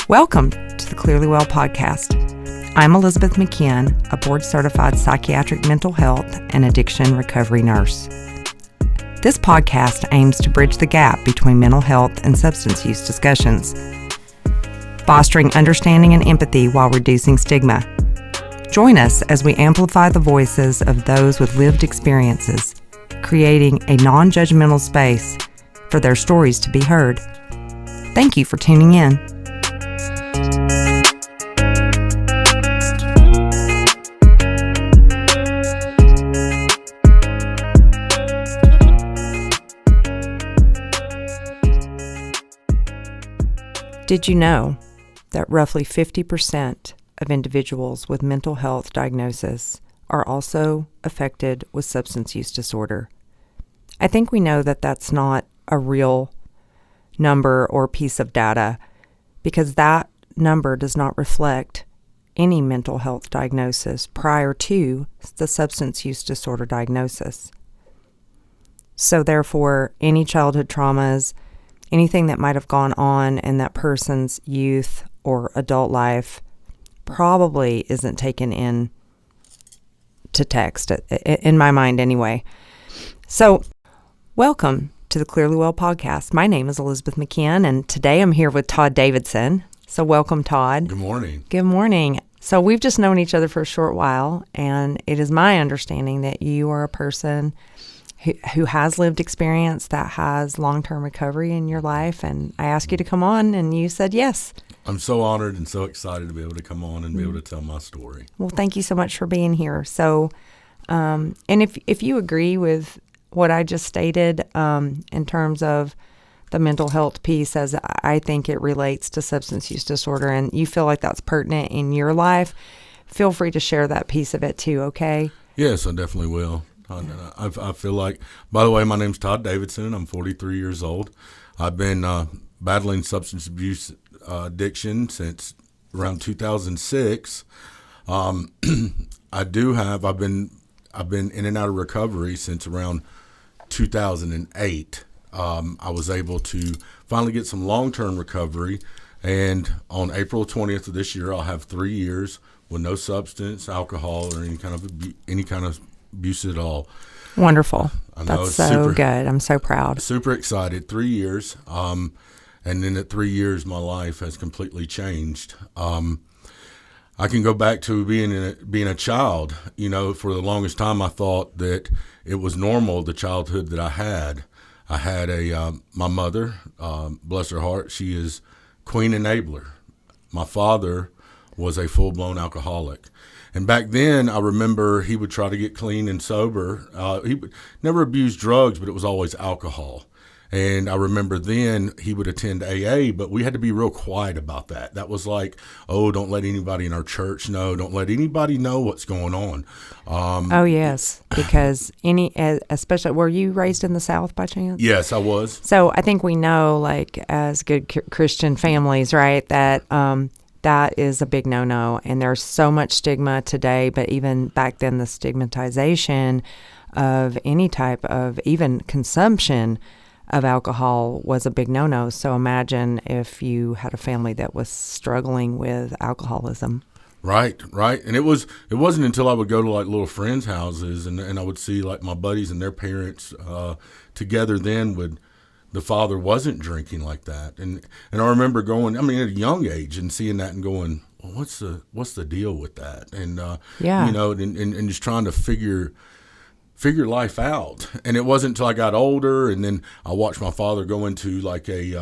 Welcome to the Clearly Well podcast. I'm Elizabeth McKeon, a board-certified psychiatric mental health and addiction recovery nurse. This podcast aims to bridge the gap between mental health and substance use discussions, fostering understanding and empathy while reducing stigma. Join us as we amplify the voices of those with lived experiences, creating a non-judgmental space for their stories to be heard. Thank you for tuning in. Did you know that roughly 50% of individuals with mental health diagnosis are also affected with substance use disorder? I think we know that that's not a real number or piece of data because that number does not reflect any mental health diagnosis prior to the substance use disorder diagnosis. So therefore, any childhood traumas, anything that might have gone on in that person's youth or adult life probably isn't taken in to text, in my mind anyway. So, welcome to the Clearly Well podcast. My name is Elizabeth McKeon, and today I'm here with Todd Davidson. So welcome, Todd. Good morning. Good morning. So we've just known each other for a short while, and it is my understanding that you are a person who has lived experience that has long-term recovery in your life, and I asked you to come on, and you said yes. I'm so honored and so excited to be able to come on and be able to tell my story. Well, thank you so much for being here. So, and if you agree with what I just stated in terms of the mental health piece, as I think it relates to substance use disorder, and you feel like that's pertinent in your life, feel free to share that piece of it too, okay? Yes, I definitely will. I feel like, by the way, my name's Todd Davidson. I'm 43 years old. I've been battling substance abuse addiction since around 2006. I've been in and out of recovery since around 2008. I was able to finally get some long-term recovery, and on April 20th of this year, I'll have 3 years with no substance, alcohol, or any kind of abuse at all. Wonderful. I know, that's so good. I'm so proud. Super excited. 3 years. And then at 3 years, my life has completely changed. I can go back to being a child. You know, for the longest time, I thought that it was normal, the childhood that I had. I had my mother, bless her heart, she is queen enabler. My father was a full-blown alcoholic. And back then, I remember he would try to get clean and sober. He would never abuse drugs, but it was always alcohol. And I remember then he would attend AA, but we had to be real quiet about that. That was like, oh, don't let anybody in our church know. Don't let anybody know what's going on. Oh, yes, because especially, were you raised in the South by chance? Yes, I was. So I think we know, like, as good Christian families, right, that that is a big no-no. And there's so much stigma today, but even back then, the stigmatization of any type of even consumption of alcohol was a big no-no. So imagine if you had a family that was struggling with alcoholism. Right. And it wasn't until I would go to like little friends' houses and I would see like my buddies and their parents together then the father wasn't drinking like that. And I remember going, at a young age and seeing that and going, well, what's the deal with that? And, and just trying to figure life out. And it wasn't until I got older, and then I watched my father go into like a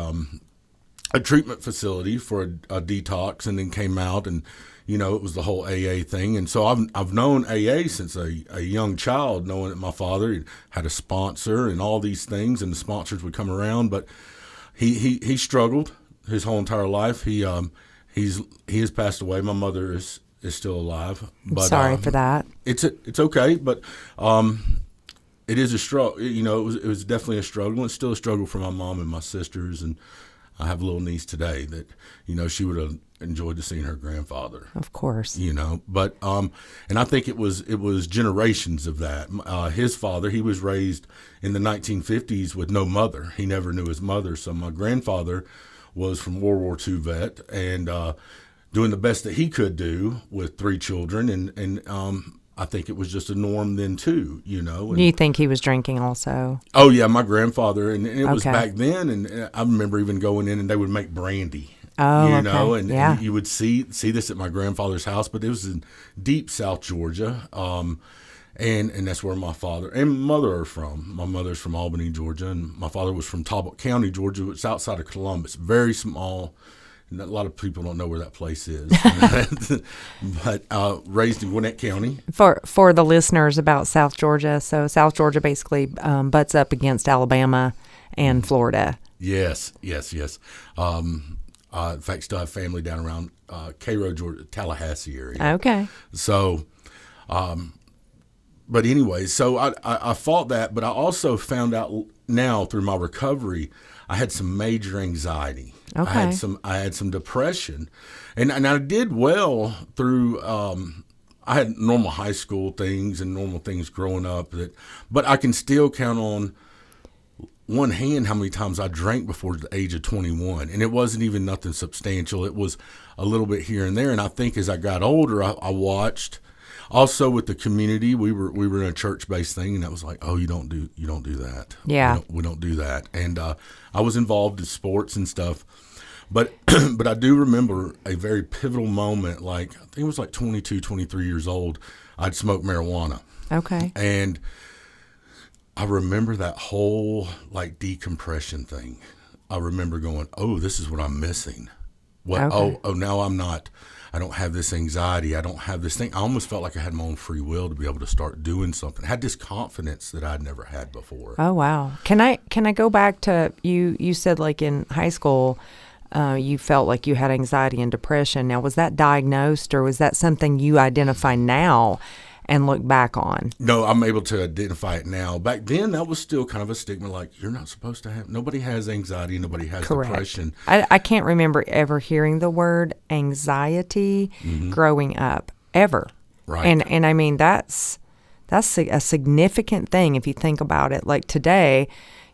treatment facility for a detox, and then came out, and it was the whole AA thing. And so I've known AA since a young child, knowing that my father had a sponsor and all these things, and the sponsors would come around. But he struggled his whole entire life. He has passed away. My mother is still alive. But, sorry for that. It's okay, but it is a struggle. It was definitely a struggle. It's still a struggle for my mom and my sisters, and I have a little niece today that she would have enjoyed to seeing her grandfather. Of course. But and I think it was generations of that. His father, he was raised in the 1950s with no mother. He never knew his mother. So my grandfather was from World War II vet, and doing the best that he could do with 3 children, and I think it was just a norm then too, you know. And, Do you think he was drinking also? oh yeah, my grandfather, and it was Okay. back then, and I remember even going in and they would make brandy. Oh, You know, okay. and, Yeah. and you would see this at my grandfather's house, but it was in deep South Georgia, and that's where my father and mother are from. My mother's from Albany, Georgia, and my father was from Talbot County, Georgia, which is outside of Columbus, very small. And a lot of people don't know where that place is, but raised in Gwinnett County. For the listeners about South Georgia, so South Georgia basically butts up against Alabama and Florida. Yes. In fact, still have family down around Cairo, Georgia, Tallahassee area. Okay. So, but anyway, so I fought that, but I also found out now through my recovery, I had some major anxiety. Okay. I had some depression, and I did well through. I had normal high school things and normal things growing up, but I can still count on one hand how many times I drank before the age of 21, and it wasn't even nothing substantial. It was a little bit here and there, and I think as I got older, I watched. Also with the community, we were in a church-based thing, and that was like, oh, you don't do that. Yeah. We don't do that. And I was involved in sports and stuff, but but I do remember a very pivotal moment. Like I think it was like 22, 23 years old. I'd smoked marijuana, Okay. and I remember that whole like decompression thing. I remember going, oh, this is what I'm missing. What? Okay. Oh, now I'm not. I don't have this anxiety. I don't have this thing. I almost felt like I had my own free will to be able to start doing something. I had this confidence that I'd never had before. Oh wow. Can I go back to you said like in high school you felt like you had anxiety and depression. Now was that diagnosed or was that something you identify now and look back on? No, I'm able to identify it now. Back then, that was still kind of a stigma, like you're not supposed to have, nobody has anxiety, nobody has Correct. depression. I can't remember ever hearing the word anxiety growing up, ever. Right. And I mean, that's a significant thing if you think about it. Like today,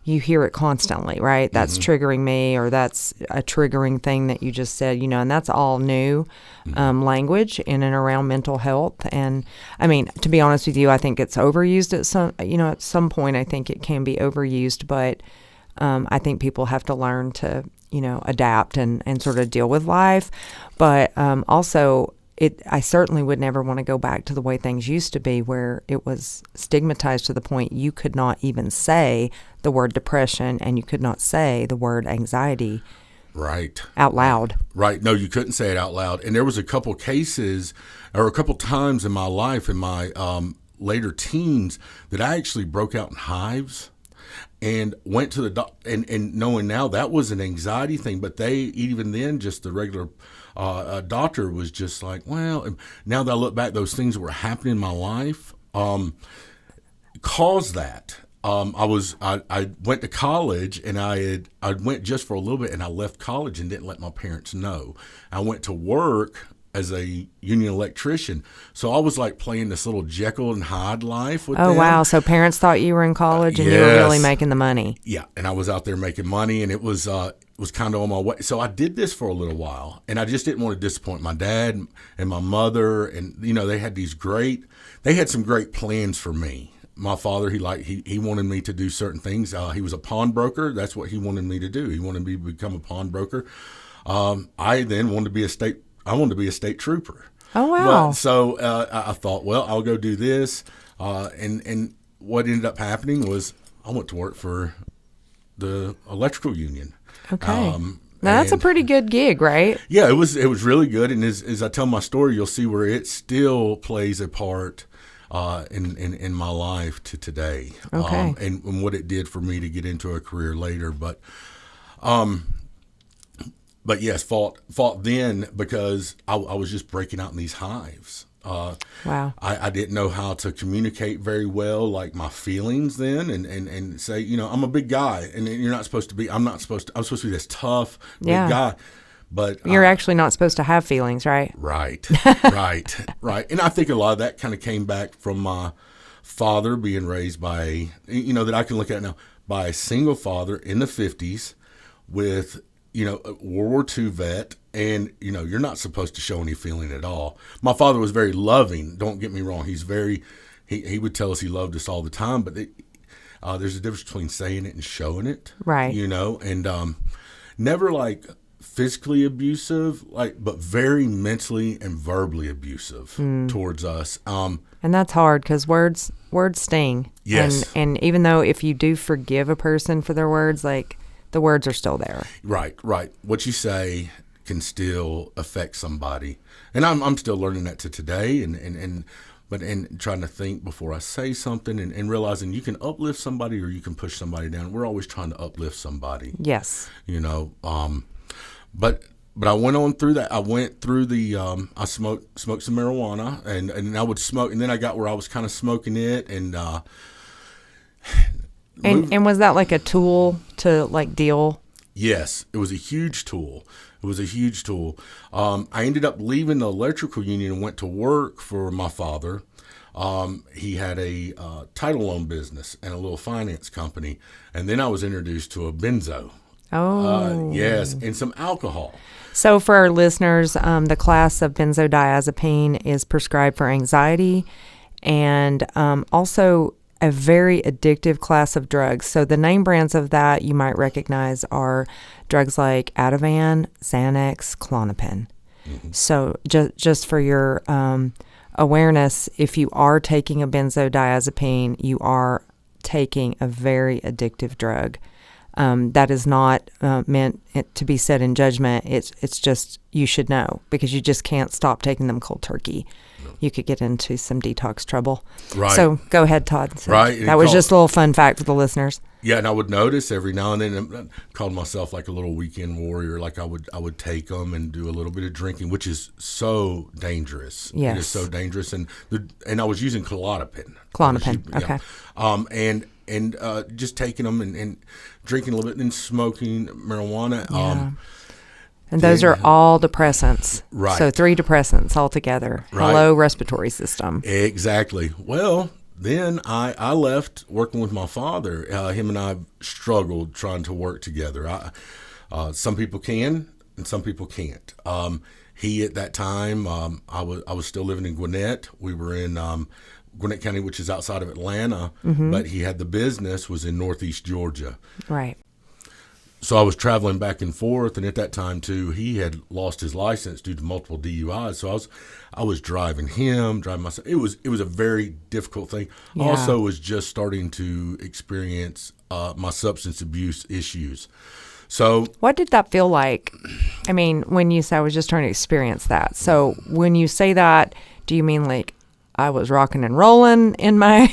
you hear it constantly, right? That's triggering me, or that's a triggering thing that you just said, you know, and that's all new language in and around mental health. And I mean, to be honest with you, I think it's overused at some point. I think it can be overused, but I think people have to learn to, adapt and sort of deal with life. But also, I certainly would never want to go back to the way things used to be, where it was stigmatized to the point you could not even say the word depression and you could not say the word anxiety Right. out loud. Right. No, you couldn't say it out loud. And there was a couple cases or a couple times in my life, in my later teens, that I actually broke out in hives and went to the doctor, and knowing now that was an anxiety thing, but they, even then, just the regular doctor was just like, well, now that I look back, those things that were happening in my life caused that. I went to college, and I went just for a little bit, and I left college and didn't let my parents know. I went to work as a union electrician, so I was like playing this little Jekyll and Hyde life with them. Oh, wow. So parents thought you were in college and you were really Yes. making the money. Yeah, and I was out there making money, and it was kind of on my way. So I did this for a little while, and I just didn't want to disappoint my dad and my mother, and they had some great plans for me. My father, he wanted me to do certain things. He was a pawnbroker. That's what he wanted me to do. He wanted me to become a pawnbroker. I then wanted to be a state trooper. Oh, wow. But, so I thought, well, I'll go do this. And what ended up happening was I went to work for the electrical union. Okay. Now, that's a pretty good gig, right? Yeah, it was really good. And as I tell my story, you'll see where it still plays a part in my life to today. Okay. And what it did for me to get into a career later. But yes, fought then because I was just breaking out in these hives. Wow. I didn't know how to communicate very well, like my feelings then, and say, I'm a big guy, and I'm supposed to be this tough big Yeah. guy. But You're actually not supposed to have feelings, right? right. And I think a lot of that kind of came back from my father being raised by, that I can look at now, by a single father in the 50s with a World War II vet, and, you're not supposed to show any feeling at all. My father was very loving. Don't get me wrong. He would tell us he loved us all the time, but there's a difference between saying it and showing it. Right. And never like physically abusive, but very mentally and verbally abusive towards us. And that's hard because words sting. Yes. And even though if you do forgive a person for their words, like the words are still there. Right. What you say can still affect somebody. And I'm still learning that to today and trying to think before I say something and realizing you can uplift somebody or you can push somebody down. We're always trying to uplift somebody. Yes. But I went on through that. I went through I smoked some marijuana and I would smoke, and then I got where I was kind of smoking it and was that like a tool to like deal? Yes, it was a huge tool. I ended up leaving the electrical union and went to work for my father. He had a title loan business and a little finance company, and then I was introduced to a benzo. Oh. Yes, and some alcohol. So for our listeners, the class of benzodiazepine is prescribed for anxiety and also a very addictive class of drugs. So the name brands of that you might recognize are drugs like Ativan, Xanax, Klonopin. Mm-hmm. So just for your awareness, if you are taking a benzodiazepine, you are taking a very addictive drug. That is not meant to be said in judgment. It's just you should know because you just can't stop taking them cold turkey. No. You could get into some detox trouble. Right. So go ahead, Todd. So right. That was just a little fun fact for the listeners. Yeah, and I would notice every now and then. I called myself like a little weekend warrior. Like I would take them and do a little bit of drinking, which is so dangerous. Yes. It is so dangerous, and I was using Klonopin. Okay. And just taking them and drinking a little bit and smoking marijuana. Yeah. And those are all depressants. Right. So 3 depressants altogether. Right. Hello, respiratory system. Exactly. Well, then I left working with my father. Him and I struggled trying to work together. Some people can and some people can't. He, at that time, I was still living in Gwinnett. We were in Gwinnett County, which is outside of Atlanta, but he had the business was in Northeast Georgia. Right. So I was traveling back and forth, and at that time too, he had lost his license due to multiple DUIs. So I was driving myself. It was a very difficult thing. Yeah. I also was just starting to experience my substance abuse issues. So what did that feel like? I mean, when you say I was just trying to experience that. So when you say that, do you mean like I was rocking and rolling in my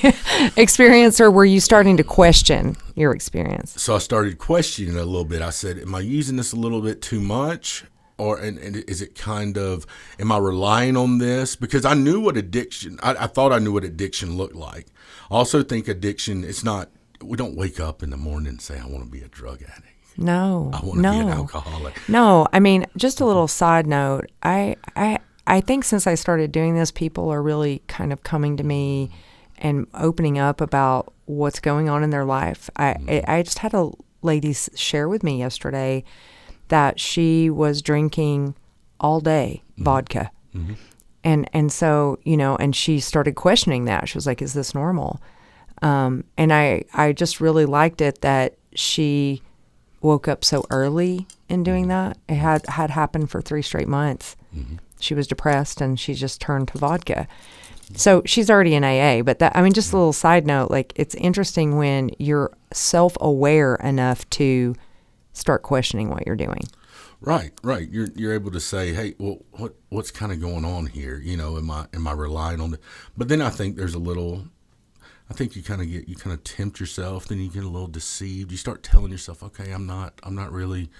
experience, or were you starting to question your experience? So I started questioning it a little bit. I said, am I using this a little bit too much? And is it kind of, am I relying on this? Because I knew what addiction, I thought I knew what addiction looked like. I also think addiction, it's not, we don't wake up in the morning and say, I want to be a drug addict. No. I want to be an alcoholic. No, I mean, just a little side note. I think since I started doing this, people are really kind of coming to me and opening up about what's going on in their life. I just had a lady share with me yesterday that she was drinking all day vodka. Mm-hmm. And so, and she started questioning that. She was like, is this normal? And I just really liked it that she woke up so early in doing that. It had happened for 3 straight months. Mm-hmm. She was depressed and she just turned to vodka. So she's already in AA, but just a little side note, like it's interesting when you're self-aware enough to start questioning what you're doing. Right. You're able to say, hey, well, what's kind of going on here? Am I relying on it? But then I think there's I think you kind of tempt yourself, then you get a little deceived. You start telling yourself, okay, I'm not really,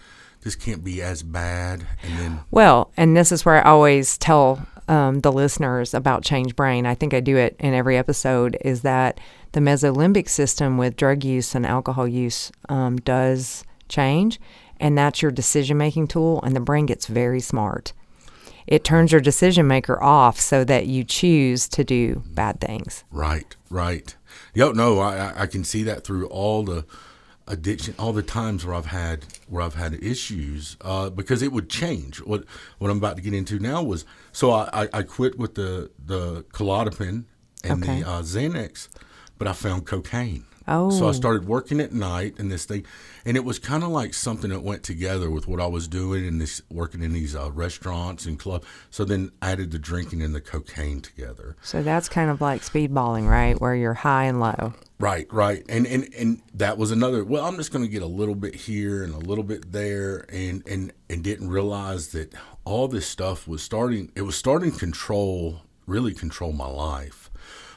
this can't be as bad. And then, well, and this is where I always tell the listeners about Change Brain. I think I do it in every episode, is that the mesolimbic system with drug use and alcohol use does change, and that's your decision-making tool, and the brain gets very smart. It turns your decision maker off so that you choose to do bad things. Right. No, I can see that through all the addiction, all the times where I've had issues, because it would change. What I'm about to get into now was, so I quit with the Klonopin and Okay. the Xanax, but I found cocaine. Oh. So I started working at night and this thing, and it was kind of like something that went together with what I was doing and this working in these restaurants and clubs. So then I added the drinking and the cocaine together. So that's kind of like speedballing, right? Where you're high and low. Right. And that was another, well, I'm just going to get a little bit here and a little bit there, and didn't realize that all this stuff was starting to really control my life.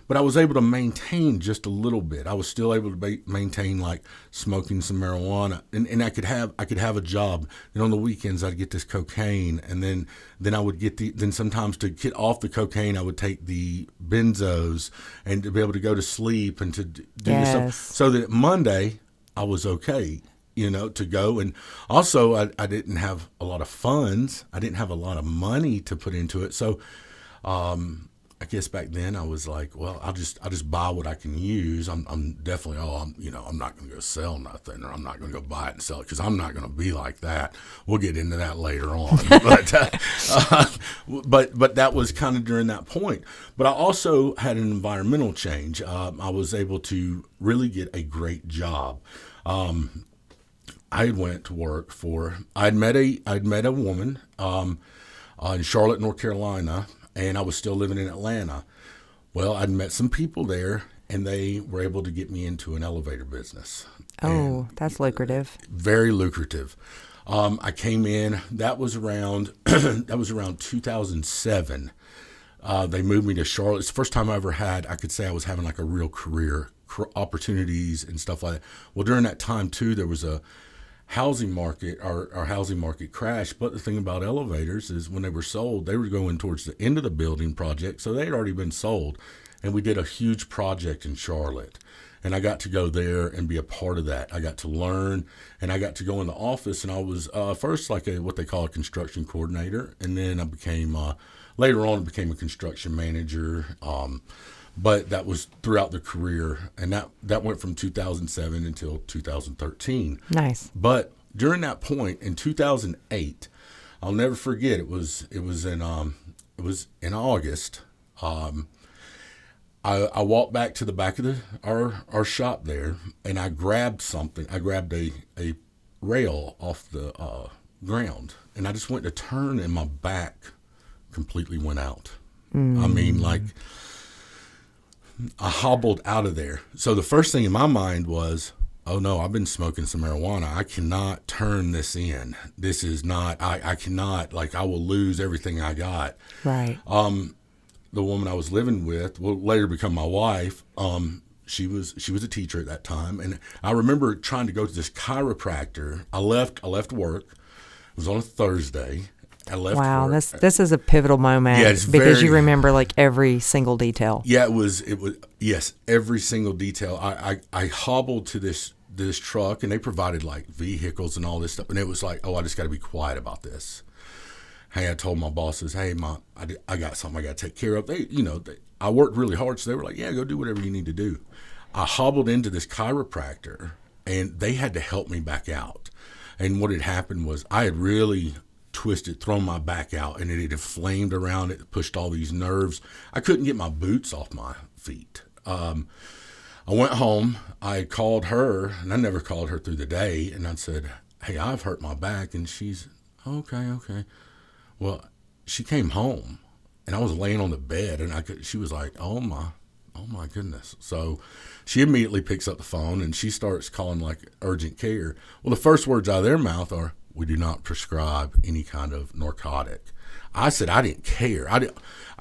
But I was able to maintain just a little bit. I was still able to maintain, like, smoking some marijuana, and I could have a job. And on the weekends I'd get this cocaine, and then I would get then sometimes to get off the cocaine I would take the benzos, and to be able to go to sleep and to do this stuff, so that Monday I was okay, to go. And also I didn't have a lot of funds. I didn't have a lot of money to put into it. So I guess back then I was like, well, I'll just buy what I can use. I'm definitely, I'm not going to go sell nothing, or I'm not going to go buy it and sell it, because I'm not going to be like that. We'll get into that later on. But that was kind of during that point. But I also had an environmental change. I was able to really get a great job. I went to work I'd met a woman in Charlotte, North Carolina, and I was still living in Atlanta. Well, I'd met some people there, and they were able to get me into an elevator business. Oh, that's lucrative. Very lucrative. I came in. That was around 2007. They moved me to Charlotte. It's the first time I could say I was having like a real career, opportunities and stuff like that. Well, during that time too, there was a housing market, our housing market crashed. But the thing about elevators is, when they were sold, they were going towards the end of the building project, so they had already been sold. And we did a huge project in Charlotte, and I got to go there and be a part of that. I got to learn, and I got to go in the office, and I was first like what they call a construction coordinator, and then I became later on I became a construction manager. But that was throughout the career, and that went from 2007 until 2013. Nice. But during that point in 2008, I'll never forget. It was in August. I walked back to the back of our shop there, and I grabbed something. I grabbed a rail off the ground, and I just went to turn, and my back completely went out. I mean, like, I hobbled out of there. So the first thing in my mind was, oh no, I've been smoking some marijuana. I cannot turn this in. This is not, I cannot, like, I will lose everything I got. Right. The woman I was living with, will later become my wife, she was a teacher at that time. And I remember trying to go to this chiropractor. I left work. It was on a Thursday. I left wow, work. this is a pivotal moment, because you remember like every single detail. Yeah, it was yes, every single detail. I hobbled to this truck, and they provided like vehicles and all this stuff, and it was like, oh, I just got to be quiet about this. Hey, I told my bosses, hey, I got something I got to take care of. I worked really hard, so they were like, yeah, go do whatever you need to do. I hobbled into this chiropractor, and they had to help me back out. And what had happened was, I had really thrown my back out, and it had inflamed around it, pushed all these nerves. I couldn't get my boots off my feet. I went home. I called her, and I never called her through the day, and I said, hey, I've hurt my back. And she's, okay. Well, she came home, and I was laying on the bed, and she was like, oh my goodness. So she immediately picks up the phone, and she starts calling like urgent care. Well, the first words out of their mouth are, we do not prescribe any kind of narcotic. I said I didn't care. I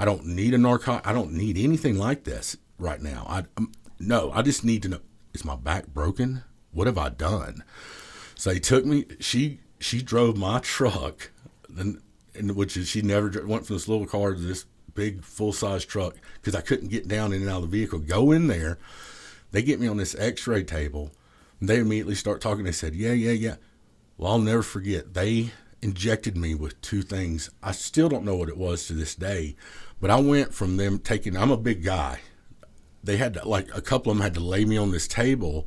don't need a narcotic. I don't need anything like this right now. I just need to know, is my back broken? What have I done? So they took me. She drove my truck, she never went from this little car to this big full-size truck, because I couldn't get down in and out of the vehicle. Go in there. They get me on this x-ray table, and they immediately start talking. They said, yeah. Well, I'll never forget. They injected me with two things. I still don't know what it was to this day, but I went from them I'm a big guy. They had to, like, a couple of them had to lay me on this table,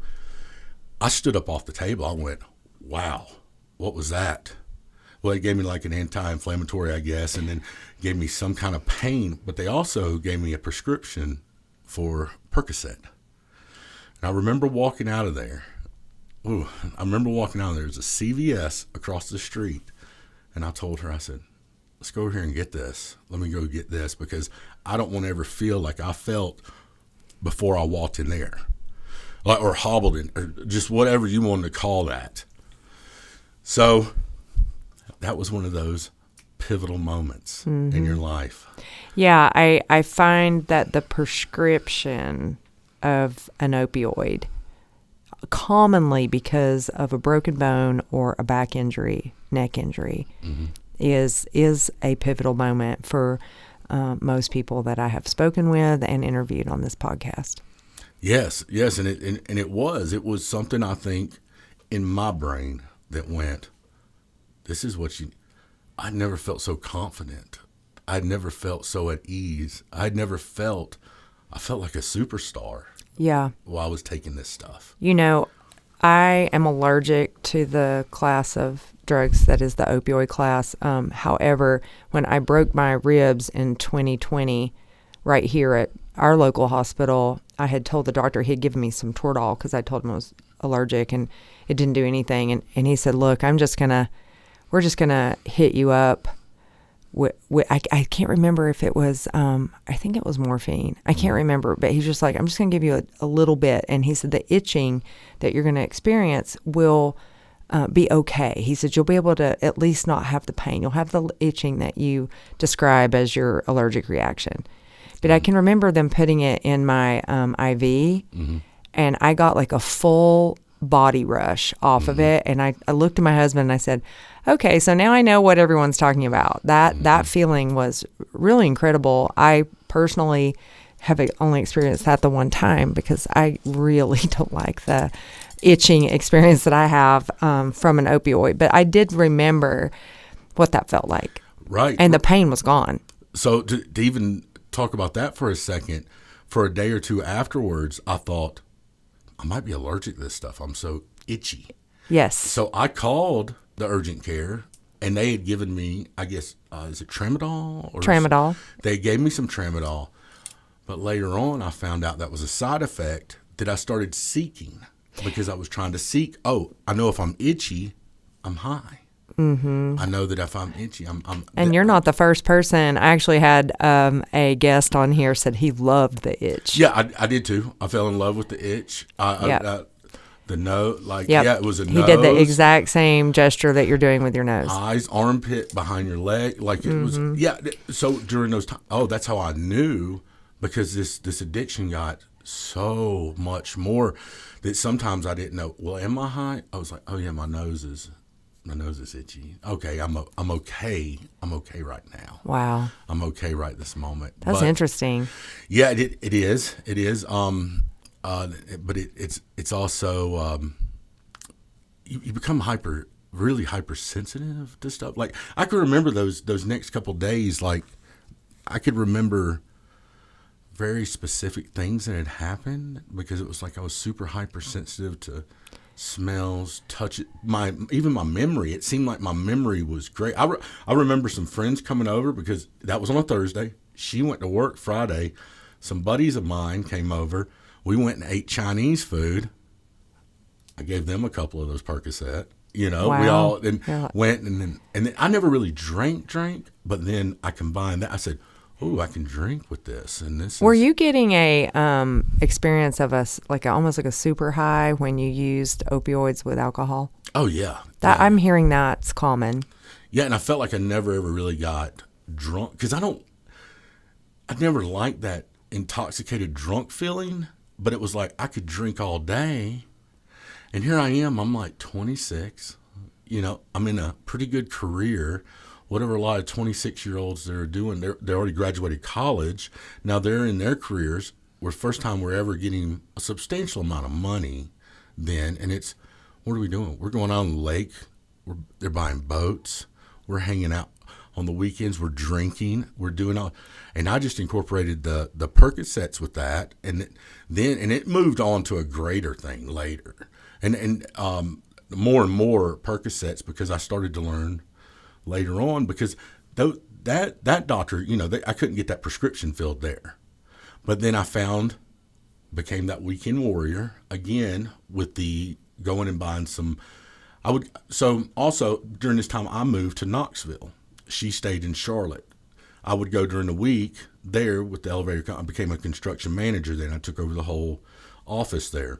I stood up off the table. I went, wow, what was that? Well, it gave me like an anti-inflammatory, I guess, and then gave me some kind of pain. But they also gave me a prescription for Percocet. And I remember walking out of there. There's a CVS across the street. And I told her, I said, let's go over here and get this. Let me go get this because I don't want to ever feel like I felt before I walked in there. Or hobbled in, or just whatever you wanted to call that. So that was one of those pivotal moments in your life. Yeah, I find that the prescription of an opioid, commonly because of a broken bone or a back injury, neck injury, is a pivotal moment for most people that I have spoken with and interviewed on this podcast. Yes, and it was something I think in my brain that went, this is what I'd never felt so confident. I'd never felt so at ease. I felt like a superstar. Yeah. While I was taking this stuff. You know, I am allergic to the class of drugs that is the opioid class. However, when I broke my ribs in 2020, right here at our local hospital, I had told the doctor he had given me some Todd because I told him I was allergic and it didn't do anything. And he said, look, we're just going to hit you up. I can't remember if it was, I think it was morphine. I can't remember, but he's just like, I'm just going to give you a little bit. And he said the itching that you're going to experience will be okay. He said you'll be able to at least not have the pain. You'll have the itching that you describe as your allergic reaction. But I can remember them putting it in my IV, and I got like a full body rush off of it. And I looked at my husband and I said, okay, so now I know what everyone's talking about. That feeling was really incredible. I personally have only experienced that the one time because I really don't like the itching experience that I have from an opioid. But I did remember what that felt like. Right. And the pain was gone. So to even talk about that for a second, for a day or two afterwards, I thought, I might be allergic to this stuff. I'm so itchy. Yes. So I called the urgent care, and they had given me, I guess, is it Tramadol? Tramadol. They gave me some Tramadol. But later on, I found out that was a side effect that I started seeking because I was trying to seek, I know if I'm itchy, I'm high. Mm-hmm. I know that if I'm itchy, I'm and you're not the first person. I actually had a guest on here said he loved the itch. Yeah, I did too. I fell in love with the itch. The nose, it was a nose. He did the exact same gesture that you're doing with your nose. Eyes, armpit, behind your leg, like it was. Yeah. So during those times, that's how I knew, because this addiction got so much more that sometimes I didn't know. Well, am I high? I was like, oh yeah, my nose is itchy. Okay, I'm okay. I'm okay right now. Wow. I'm okay right this moment. That's interesting. Yeah, it is. It is. But it's also you become really hypersensitive to stuff. Like I could remember those next couple of days. Like I could remember very specific things that had happened because it was like I was super hypersensitive to smells, touch. Even my memory. It seemed like my memory was great. I remember some friends coming over because that was on a Thursday. She went to work Friday. Some buddies of mine came over. We went and ate Chinese food. I gave them a couple of those Percocet. Wow. We all went and then I never really drank, but then I combined that. I said, "Oh, I can drink with this." And this. Were you getting a experience of almost like a super high when you used opioids with alcohol? Oh yeah. I'm hearing that's common. Yeah, and I felt like I never ever really got drunk because I never liked that intoxicated drunk feeling. But it was like I could drink all day. And here I am. I'm like 26. I'm in a pretty good career. Whatever a lot of 26-year-olds they're doing, they already graduated college. Now they're in their careers. First time we're ever getting a substantial amount of money then. And it's, what are we doing? We're going out on the lake. They're buying boats. We're hanging out on the weekends. We're drinking. We're doing all. And I just incorporated the Percocets with that, and it moved on to a greater thing later. and more and more Percocets, because I started to learn later on, because that doctor, I couldn't get that prescription filled there. But then became that weekend warrior again with the going and buying some. So also during this time I moved to Knoxville. She stayed in Charlotte. I would go during the week there with the elevator. I became a construction manager then. I took over the whole office there.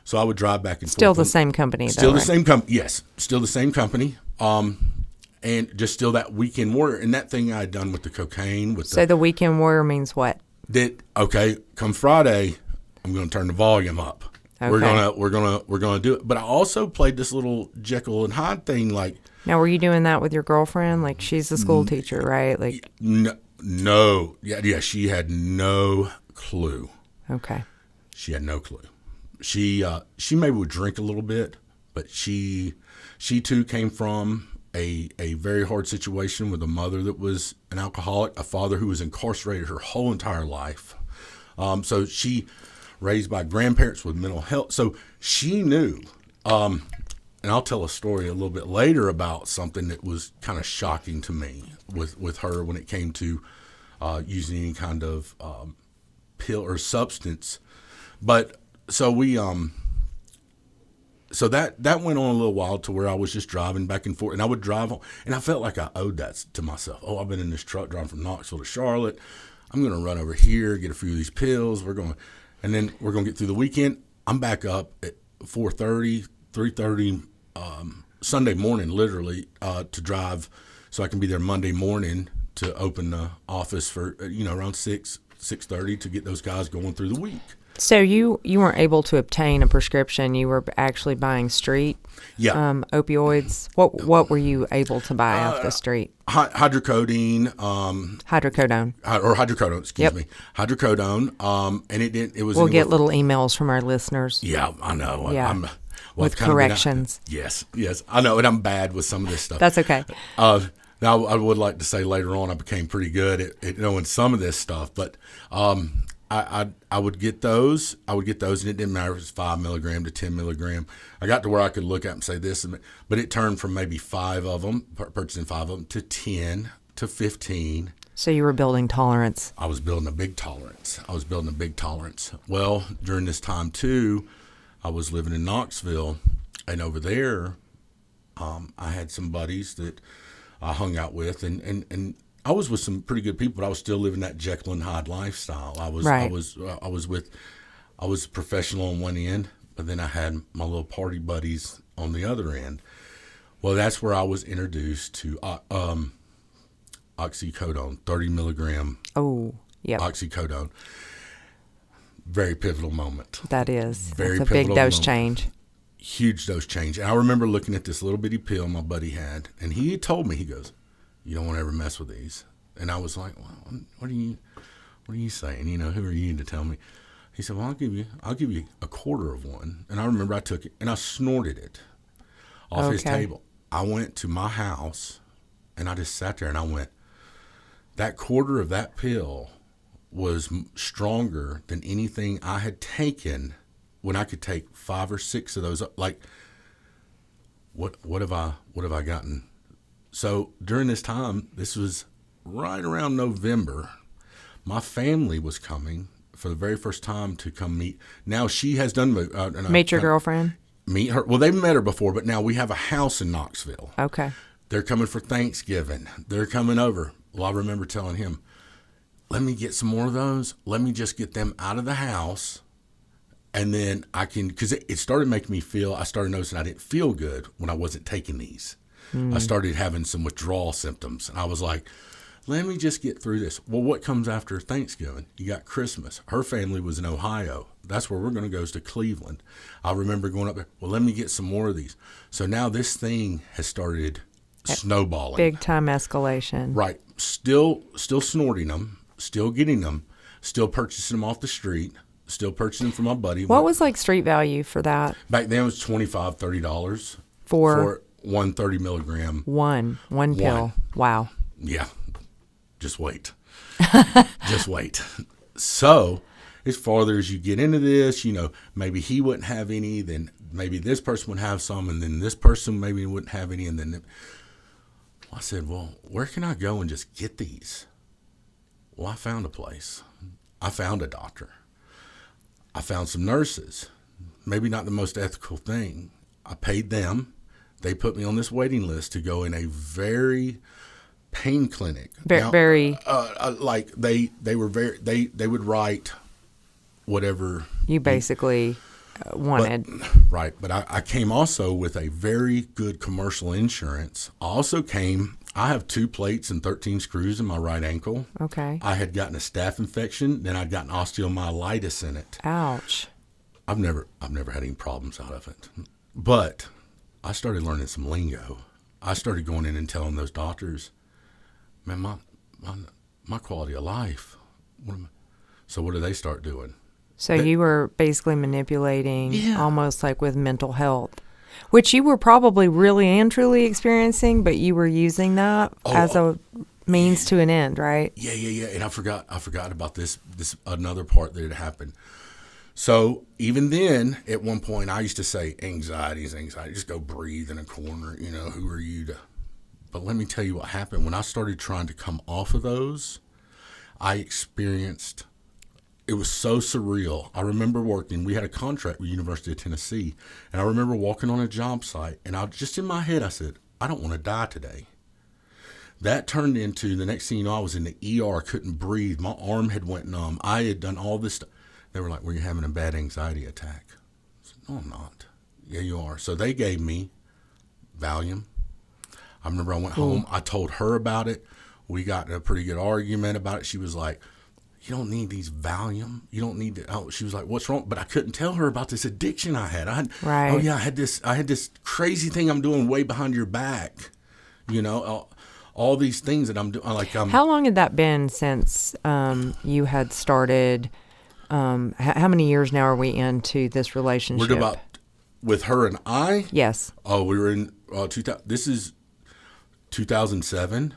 So I would drive back and forth. Still the same company, Still though, the right? same company. Yes, still the same company. And just still that weekend warrior. And that thing I had done with the cocaine. So the weekend warrior means what? Come Friday, I'm going to turn the volume up. Okay. We're gonna do it. But I also played this little Jekyll and Hyde thing. Like, now, were you doing that with your girlfriend? Like, she's a school teacher, right? Like, no, yeah. She had no clue. Okay. She had no clue. She maybe would drink a little bit, but she too came from a very hard situation with a mother that was an alcoholic, a father who was incarcerated her whole entire life. So she raised by grandparents with mental health. So she knew. And I'll tell a story a little bit later about something that was kind of shocking to me with her when it came to using any kind of pill or substance. But so so that went on a little while to where I was just driving back and forth, and I would drive on, and I felt like I owed that to myself. Oh, I've been in this truck driving from Knoxville to Charlotte. I'm going to run over here, get a few of these pills. And then we're going to get through the weekend. I'm back up at 4:30, 3:30 Sunday morning, literally, to drive so I can be there Monday morning to open the office for, around 6:30 to get those guys going through the week. So you weren't able to obtain a prescription. You were actually buying street opioids. What were you able to buy off the street? Hydrocodone. Hydrocodone, excuse me. Hydrocodone. And it was. We'll get little emails from our listeners. Yeah, I know. Yeah. With corrections. Yes. I know, and I'm bad with some of this stuff. That's okay. Now, I would like to say later on I became pretty good at knowing some of this stuff, but I would get those. And it didn't matter if it was 5 milligram to 10 milligram. I got to where I could look at and say this, but it turned from maybe 5 of them, purchasing 5 of them, to 10 to 15. So you were building tolerance. I was building a big tolerance. Well, during this time too, I was living in Knoxville, and over there, I had some buddies that I hung out with, and I was with some pretty good people, but I was still living that Jekyll and Hyde lifestyle. I was professional on one end, but then I had my little party buddies on the other end. Well, that's where I was introduced to oxycodone, 30 milligram. Oh, yeah. Oxycodone. Very pivotal moment. That is. Very It's a big pivotal dose moment. change. Huge dose change. And I remember looking at this little bitty pill my buddy had, and he told me, he goes, "You don't want to ever mess with these." And I was like, "Well, what are you saying? Who are you to tell me?" He said, "Well, I'll give you a quarter of one." And I remember I took it and I snorted it off his table. I went to my house and I just sat there and I went, that quarter of that pill was stronger than anything I had taken when I could take 5 or 6 of those. Like, what have I gotten? So during this time, this was right around November, my family was coming for the very first time to come meet. Now she has done meet your girlfriend. Meet her. Well, they've met her before, but now we have a house in Knoxville. Okay. They're coming for Thanksgiving. They're coming over. Well, I remember telling him, "Let me get some more of those. Let me just get them out of the house, and then I can." Because it started making me feel. I started noticing I didn't feel good when I wasn't taking these. I started having some withdrawal symptoms, and I was like, "Let me just get through this." Well, what comes after Thanksgiving? You got Christmas. Her family was in Ohio. That's where we're going to go, is to Cleveland. I remember going up there. Well, let me get some more of these. So now this thing has started snowballing. Big time escalation. Right. Still snorting them, still getting them, still purchasing them off the street, still purchasing them from my buddy. What was like street value for that? Back then it was $25, $30 for one 30 milligram. One pill. Wow. Yeah. Just wait. Just wait. So as farther as you get into this, maybe he wouldn't have any, then maybe this person would have some, and then this person maybe wouldn't have any, and then I said, well, where can I go and just get these? Well, I found a place. I found a doctor. I found some nurses. Maybe not the most ethical thing. I paid them. They put me on this waiting list to go in a very pain clinic. Very. Like they would write whatever you basically wanted. Right. But I came also with a very good commercial insurance. I have 2 plates and 13 screws in my right ankle. Okay. I had gotten a staph infection. Then I'd gotten osteomyelitis in it. Ouch. I've never had any problems out of it. But I started learning some lingo. I started going in and telling those doctors, man, my quality of life. So what do they start doing? So you were basically manipulating almost like with mental health, which you were probably really and truly experiencing, but you were using that as a means to an end, right? Yeah. And I forgot about this another part that had happened. So even then, at one point, I used to say, anxiety. Just go breathe in a corner. Who are you to? But let me tell you what happened. When I started trying to come off of those, I experienced, it was so surreal. I remember we had a contract with University of Tennessee, and I remember walking on a job site, and just in my head, I said, I don't want to die today. That turned into, the next thing you know, I was in the ER, I couldn't breathe. My arm had went numb. I had done all this stuff. They were like, well, you're having a bad anxiety attack. I said, no, I'm not. Yeah, you are. So they gave me Valium. I remember I went home. I told her about it. We got in a pretty good argument about it. She was like, you don't need these Valium. You don't need to. Oh, she was like, what's wrong? But I couldn't tell her about this addiction I had. Right. Oh, yeah, I had this crazy thing I'm doing way behind your back. All these things that I'm doing. How long had that been since you had started? How many years now are we into this relationship? We're about, with her and I? Yes. Oh, we were in 2000. This is 2007.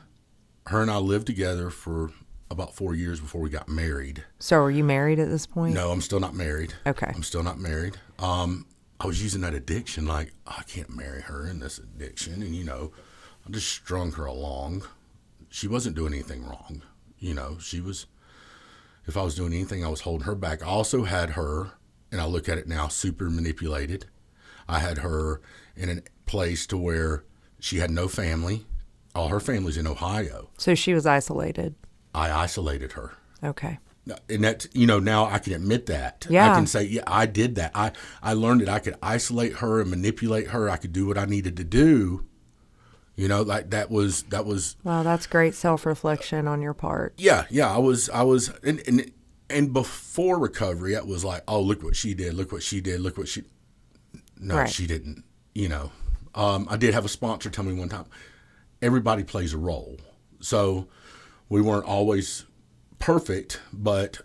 Her and I lived together for about 4 years before we got married. So are you married at this point? No, I'm still not married. Okay. I'm still not married. I was using that addiction like, I can't marry her in this addiction. And, I just strung her along. She wasn't doing anything wrong. She was, if I was doing anything, I was holding her back. I also had her, and I look at it now, super manipulated. I had her in a place to where she had no family. All her family's in Ohio. So she was isolated. I isolated her. Okay. And that, now I can admit that. Yeah. I can say, yeah, I did that. I learned that I could isolate her and manipulate her. I could do what I needed to do. Like that was. Wow, that's great self-reflection on your part. Yeah. I was, and before recovery, it was like, oh, look what she did. No, right. She didn't, I did have a sponsor tell me one time, everybody plays a role. So we weren't always perfect, but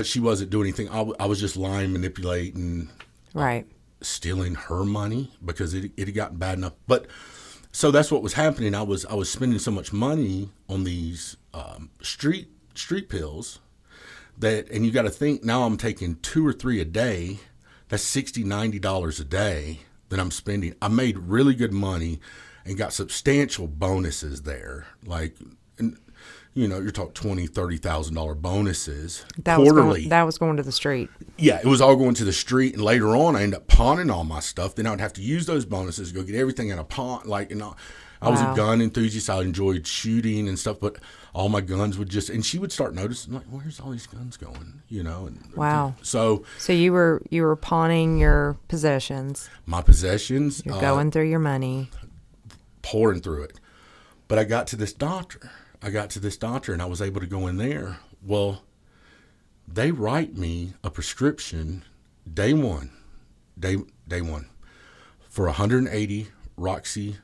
she wasn't doing anything. I was just lying, manipulating, right, stealing her money because it had gotten bad enough. But so that's what was happening. I was spending so much money on these street pills and you got to think now I'm taking 2 or 3 a day. That's $60, $90 a day that I'm spending. I made really good money and got substantial bonuses there. Like, you're talking $20,000, $30,000 bonuses quarterly. That was going to the street. Yeah, it was all going to the street. And later on, I ended up pawning all my stuff. Then I would have to use those bonuses to go get everything in a pawn. I was a gun enthusiast. I enjoyed shooting and stuff, but all my guns would and she would start noticing, like, where's all these guns going? Wow. So you were pawning your possessions. My possessions. You're going through your money. Pouring through it. But I got to this doctor and I was able to go in there. Well, they write me a prescription day one for 180 Roxy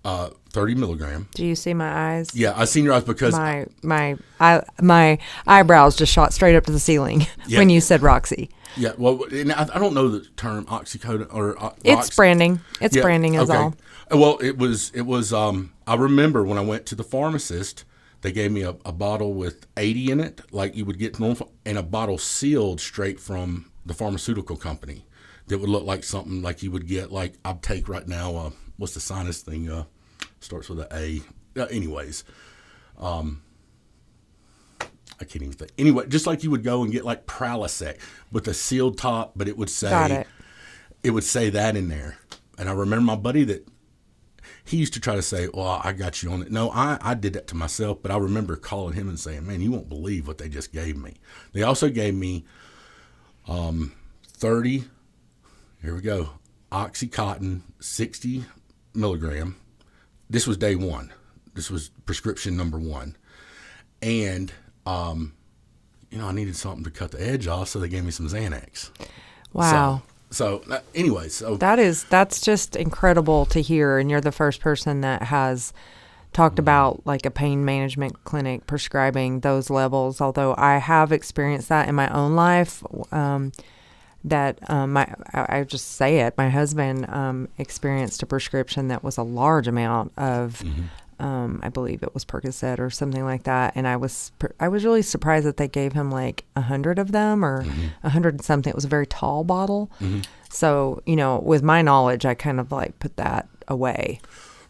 30 milligram. Do you see my eyes? Yeah, I seen your eyes because my eyebrows just shot straight up to the ceiling when you said Roxy. Yeah, well, and I don't know the term oxycodone or it's branding. It's branding is all. Well, it was. I remember when I went to the pharmacist, They gave me a bottle with 80 in it, like you would get normal, and a bottle sealed straight from the pharmaceutical company that would look like something like you would get, like I'd take right now, what's the sinus thing? Starts with an A. Anyways, I can't even think. Anyway, just like you would go and get like Prilosec with a sealed top, but it would say, it would say that in there. And I remember my buddy that he used to try to say, well, I got you on it. No, I did that to myself, but I remember calling him and saying, man, you won't believe what they just gave me. They also gave me 30, here we go, Oxycontin, 60 milligram. This was day one. This was prescription number one. And, I needed something to cut the edge off, so they gave me some Xanax. Wow. So anyway, that's just incredible to hear. And you're the first person that has talked about like a pain management clinic prescribing those levels. Although I have experienced that in my own life, I just say it. My husband experienced a prescription that was a large amount of, I believe it was Percocet or something like that. And I was really surprised that they gave him like 100 of them or 100 and something. It was a very tall bottle. So, with my knowledge, I kind of like put that away.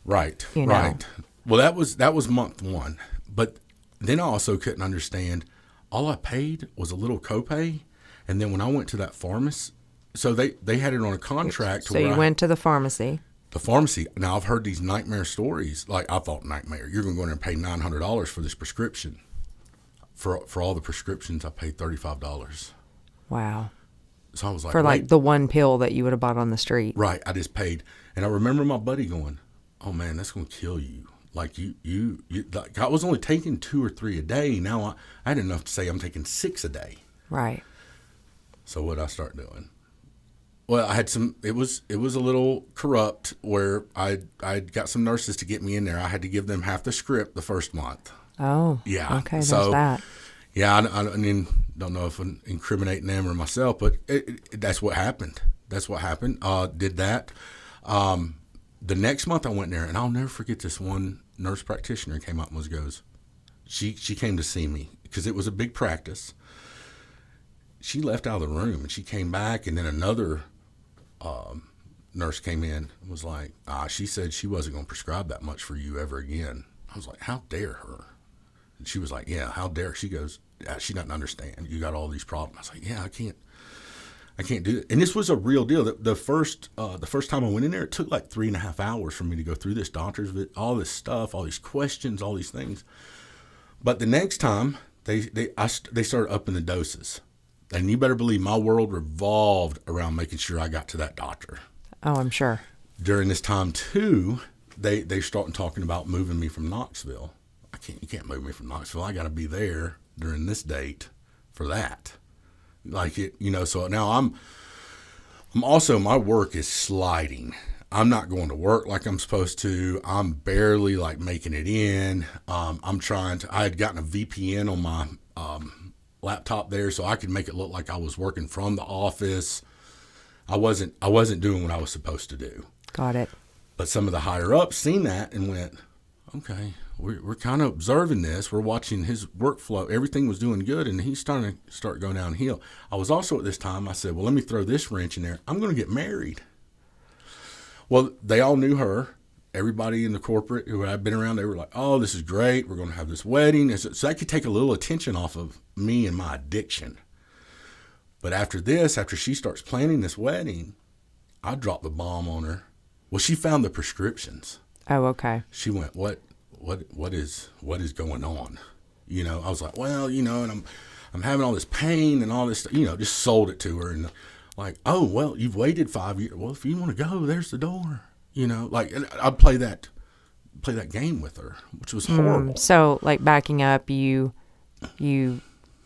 Right. Right. Well, that was month one. But then I also couldn't understand, all I paid was a little copay. And then when I went to that pharmacy, so they had it on a contract. So you went to the pharmacy. The pharmacy. Now, I've heard these nightmare stories. Like, I thought, nightmare. You're going to go in there and pay $900 for this prescription. For all the prescriptions, I paid $35. Wow. So I was like, for like the one pill that you would have bought on the street. Right. I just paid. And I remember my buddy going, oh, man, that's going to kill you. Like, you like, I was only taking 2 or 3 a day. Now I had enough to say I'm taking 6 a day. Right. So what did I start doing? Well, I had it was a little corrupt where I got some nurses to get me in there. I had to give them half the script the first month. Oh, yeah. Okay, there's that. Yeah, I mean, don't know if I'm incriminating them or myself, but that's what happened. That's what happened. Did that. The next month I went there, and I'll never forget this one nurse practitioner came up and goes, she came to see me because it was a big practice. She left out of the room, and she came back, and then another nurse came in and was like, she said she wasn't going to prescribe that much for you ever again. I was like, how dare her? And she was like, yeah, how dare? She goes, she doesn't understand. You got all these problems. I was like, yeah, I can't do it. And this was a real deal. The first time I went in there, it took like 3.5 hours for me to go through this doctor's visit, all this stuff, all these questions, all these things. But the next time they started upping the doses. And you better believe my world revolved around making sure I got to that doctor. Oh, I'm sure. During this time, too, they started talking about moving me from Knoxville. You can't move me from Knoxville. I got to be there during this date for that. Like it, so now I'm also, my work is sliding. I'm not going to work like I'm supposed to. I'm barely like making it in. I had gotten a VPN on my, laptop there so I could make it look like I was working from the office. I wasn't doing what I was supposed to do. Got it. But some of the higher ups seen that and went, okay, we're kind of observing this. We're watching his workflow. Everything was doing good, and he's starting to start going downhill. I was also at this time, I said, well, let me throw this wrench in there. I'm going to get married. Well, they all knew her. Everybody in the corporate who I'd been around, they were like, oh, this is great. We're going to have this wedding. So I could take a little attention off of me and my addiction. But after she starts planning this wedding, I dropped the bomb on her. Well, she found the prescriptions. Oh, okay. She went, what is going on? I was like, well, and I'm having all this pain and all this, just sold it to her. And like, oh, well, you've waited 5 years. Well, if you want to go, there's the door. And I'd play that game with her, which was horrible. So, like, backing up, you,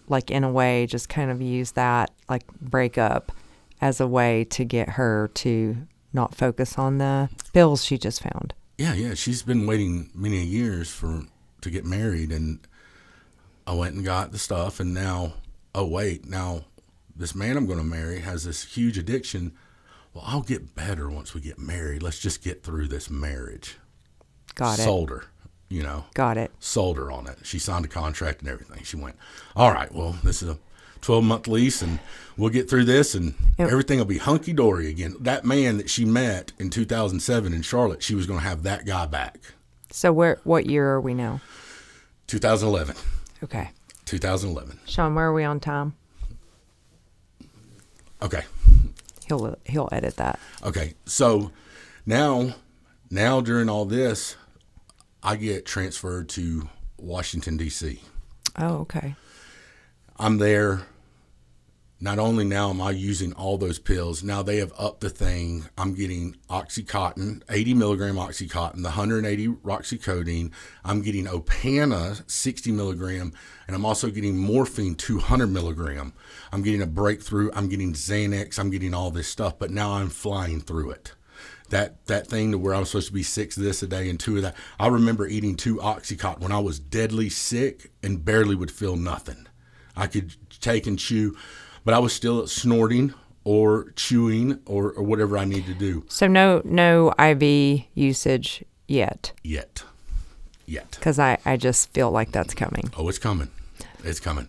like, in a way, just kind of use that, like, breakup as a way to get her to not focus on the pills she just found. Yeah. She's been waiting many years to get married, and I went and got the stuff, and now this man I'm going to marry has this huge addiction. Well, I'll get better once we get married. Let's just get through this marriage. Got it. Sold her. Got it. Sold her on it. She signed a contract and everything. She went, all right, well, this is a 12-month lease, and we'll get through this, and everything will be hunky-dory again. That man that she met in 2007 in Charlotte, she was going to have that guy back. So what year are we now? 2011. Okay. 2011. Sean, where are we on time? Okay. He'll edit that. Okay. So now during all this, I get transferred to Washington, D.C. Oh, okay. I'm there. Not only now am I using all those pills, now they have upped the thing. I'm getting Oxycontin, 80 milligram Oxycontin, the 180 roxicodone. I'm getting Opana, 60 milligram, and I'm also getting morphine, 200 milligram. I'm getting a breakthrough. I'm getting Xanax. I'm getting all this stuff, but now I'm flying through it. That thing to where I was supposed to be 6 of this a day and 2 of that. I remember eating 2 Oxycontin when I was deadly sick and barely would feel nothing. I could take and chew, but I was still snorting or chewing or whatever I need to do. So no IV usage yet? Yet. Because I just feel like that's coming. Oh, it's coming. It's coming.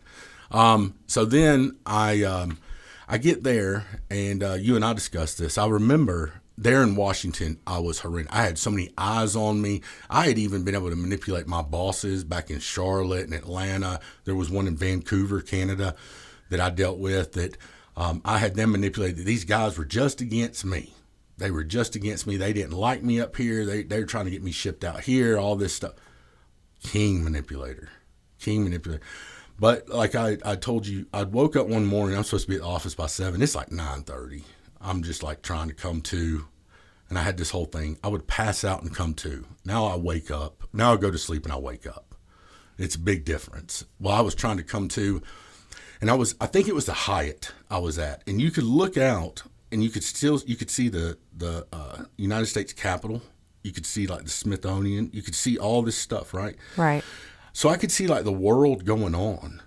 So then I get there, and you and I discussed this. I remember there in Washington, I was horrendous. I had so many eyes on me. I had even been able to manipulate my bosses back in Charlotte and Atlanta. There was one in Vancouver, Canada, that I dealt with that I had them manipulated. These guys were just against me. They were just against me. They didn't like me up here. They were trying to get me shipped out here, all this stuff. King manipulator. But like I told you, I woke up one morning. I'm supposed to be at the office by 7. It's like 9:30. I'm just like trying to come to, and I had this whole thing. I would pass out and come to. Now I wake up. Now I go to sleep and I wake up. It's a big difference. Well, I was trying to come to, and I think it was the Hyatt I was at, and you could look out and you could see the United States Capitol. You could see like the Smithsonian. You could see all this stuff, right? Right. So I could see like the world going on,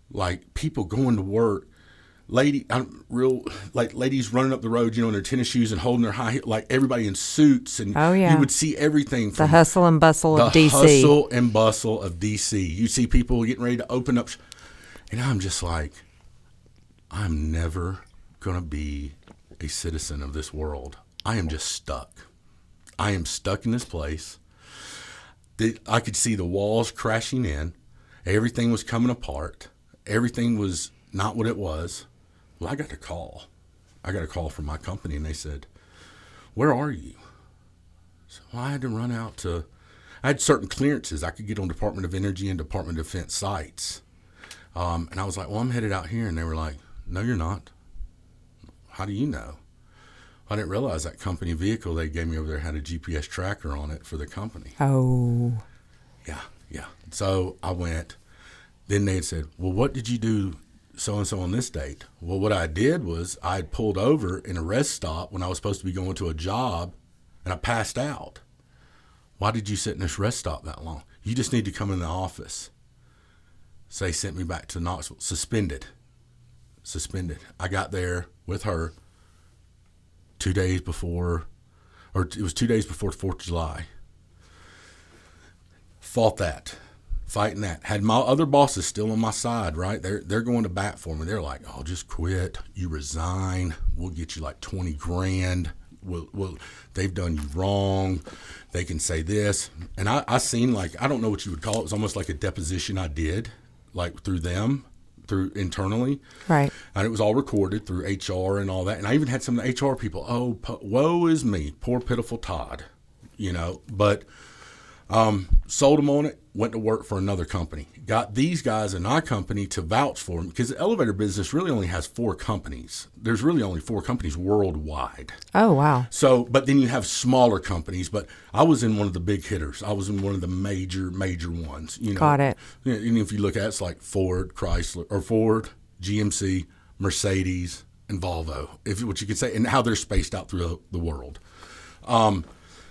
like people going to work. Ladies running up the road, in their tennis shoes and holding their high heel, like everybody in suits, and you would see everything from the hustle and bustle of DC. The hustle and bustle of DC. You see people getting ready to open up, and I'm just like, I'm never gonna be a citizen of this world. I am just stuck. I am stuck in this place. I could see the walls crashing in. Everything was coming apart. Everything was not what it was. Well, I got a call. From my company, and they said, "Where are you?" So I had to run out to. I had certain clearances. I could get on Department of Energy and Department of Defense sites, and I was like, "Well, I'm headed out here," and they were like, "No, you're not." How do you know? I didn't realize that company vehicle they gave me over there had a GPS tracker on it for the company. Oh. Yeah. So I went. Then they had said, "Well, what did you do so-and-so on this date?" Well, what I did was I had pulled over in a rest stop when I was supposed to be going to a job, and I passed out. Why did you sit in this rest stop that long? You just need to come in the office. So they sent me back to Knoxville. Suspended. I got there with her 2 days before, or it was 2 days before 4th of July. Fighting that. Had my other bosses still on my side, right? They're going to bat for me. They're like, "Oh, just quit. You resign. We'll get you like 20 grand. They've done you wrong. They can say this." And I seen, like, I don't know what you would call it. It was almost like a deposition I did, like through internally. Right. And it was all recorded through HR and all that. And I even had some of the HR people, woe is me, poor pitiful Todd, but sold them on it, went to work for another company. Got these guys in our company to vouch for them, because the elevator business really only has 4 companies. There's really only 4 companies worldwide. Oh, wow. So, but then you have smaller companies, but I was in one of the big hitters. I was in one of the major ones. Got it. And if you look at it, it's like Ford, GMC, Mercedes, and Volvo, what you could say, and how they're spaced out through the world.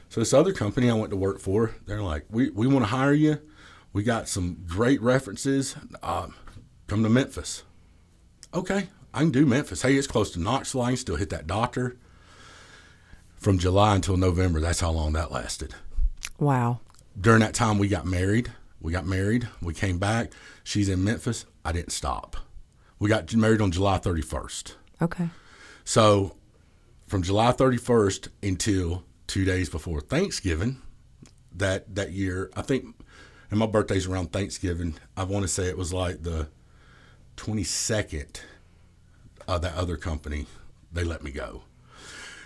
So this other company I went to work for, they're like, we want to hire you. We got some great references. Come to Memphis. Okay, I can do Memphis. Hey, it's close to Knoxville. I can still hit that doctor. From July until November, that's how long that lasted. Wow. During that time, we got married. We came back. She's in Memphis. I didn't stop. We got married on July 31st. Okay. So from July 31st until 2 days before Thanksgiving that year, I think, and my birthday's around Thanksgiving, I want to say it was like the 22nd of that other company, they let me go.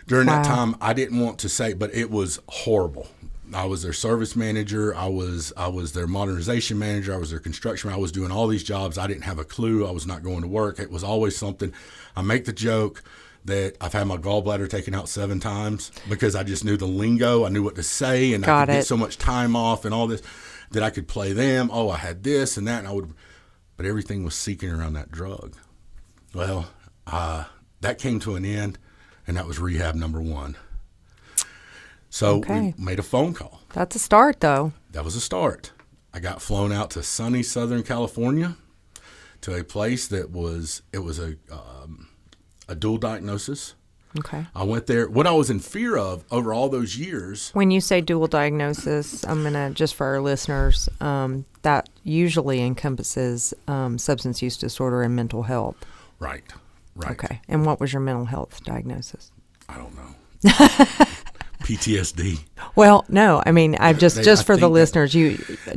During that time, I didn't want to say, but it was horrible. I was their service manager. I was their modernization manager. I was their construction manager. I was doing all these jobs. I didn't have a clue. I was not going to work. It was always something. I make the joke that I've had my gallbladder taken out 7 times because I just knew the lingo. I knew what to say, and I could get so much time off and all this that I could play them. Oh, I had this and that, and but everything was seeking around that drug. Well, that came to an end, and that was rehab number 1. So we made a phone call. That's a start, though. That was a start. I got flown out to sunny Southern California to a place that was a dual diagnosis. Okay. I went there. What I was in fear of over all those years. When you say dual diagnosis, I'm going to, just for our listeners, that usually encompasses substance use disorder and mental health. Right. Okay. And what was your mental health diagnosis? I don't know. PTSD. Well, no. I mean, just for the listeners,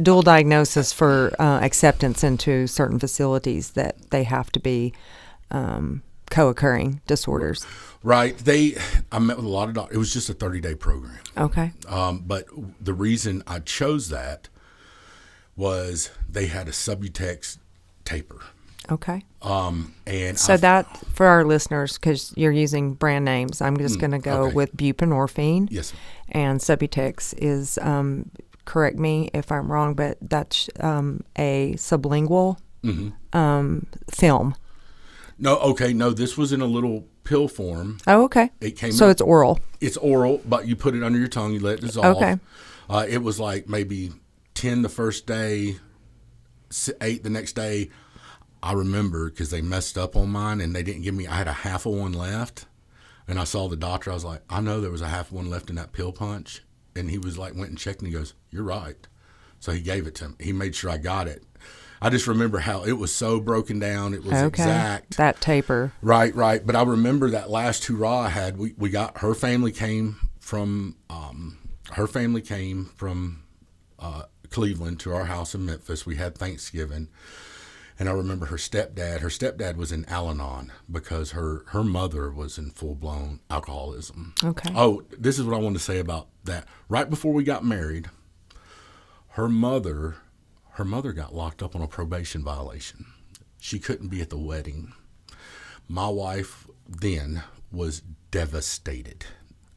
dual diagnosis for acceptance into certain facilities that they have to be co-occurring disorders. Right. I met with a lot of doctors. It was just a 30-day program. Okay. But the reason I chose that was they had a Subutex taper. Okay. And so that, for our listeners, because you're using brand names, I'm just going to go with buprenorphine. Yes. And Subutex is, correct me if I'm wrong, but that's a sublingual film. No, this was in a little pill form. Oh, okay. It came. So it's oral. It's oral, but you put it under your tongue, you let it dissolve. Okay. It was like maybe 10 the first day, 8 the next day. I remember because they messed up on mine and they didn't give me, I had a half of one left. And I saw the doctor. I was like, I know there was a half of one left in that pill punch. And he was like, went and checked and he goes, you're right. So he gave it to me. He made sure I got it. I just remember how it was so broken down. It was exact. That taper. Right. But I remember that last hurrah I had. We got, her family came from Cleveland to our house in Memphis. We had Thanksgiving. And I remember her stepdad was in Al-Anon because her mother was in full-blown alcoholism. Okay. Oh, this is what I wanted to say about that. Right before we got married, her mother got locked up on a probation violation. She couldn't be at the wedding. My wife then was devastated.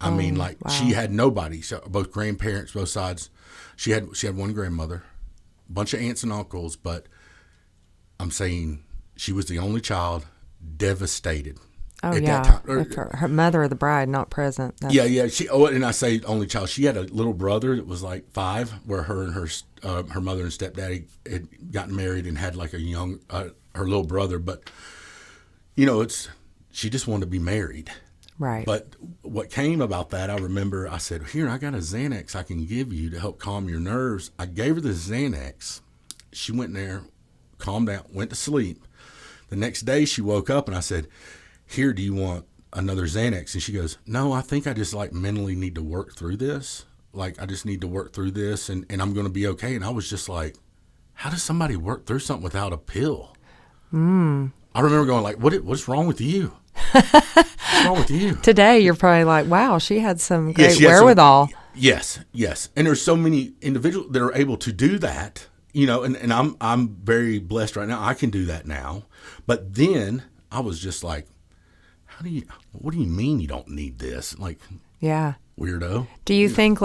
I mean, she had nobody. So both grandparents, both sides. She had one grandmother, a bunch of aunts and uncles, but I'm saying she was the only child, devastated. Oh, at yeah. that time. If her mother or the bride not present. Yeah. And I say only child. She had a little brother that was like 5, where her and her mother and stepdaddy had gotten married and had like a young, her little brother. But, she just wanted to be married. Right. But what came about that, I remember I said, here, I got a Xanax I can give you to help calm your nerves. I gave her the Xanax. She went in there, calmed down, went to sleep. The next day she woke up and I said, here, do you want another Xanax? And she goes, no, I think I just mentally need to work through this. I just need to work through this and I'm going to be okay. And I was just like, how does somebody work through something without a pill? I remember going what's wrong with you? What's wrong with you? Today you're probably like, wow, she had some great wherewithal. Yes. And there's so many individuals that are able to do that. And I'm very blessed right now. I can do that now. But then I was just like, what do you mean you don't need this? Yeah. Weirdo. Do you think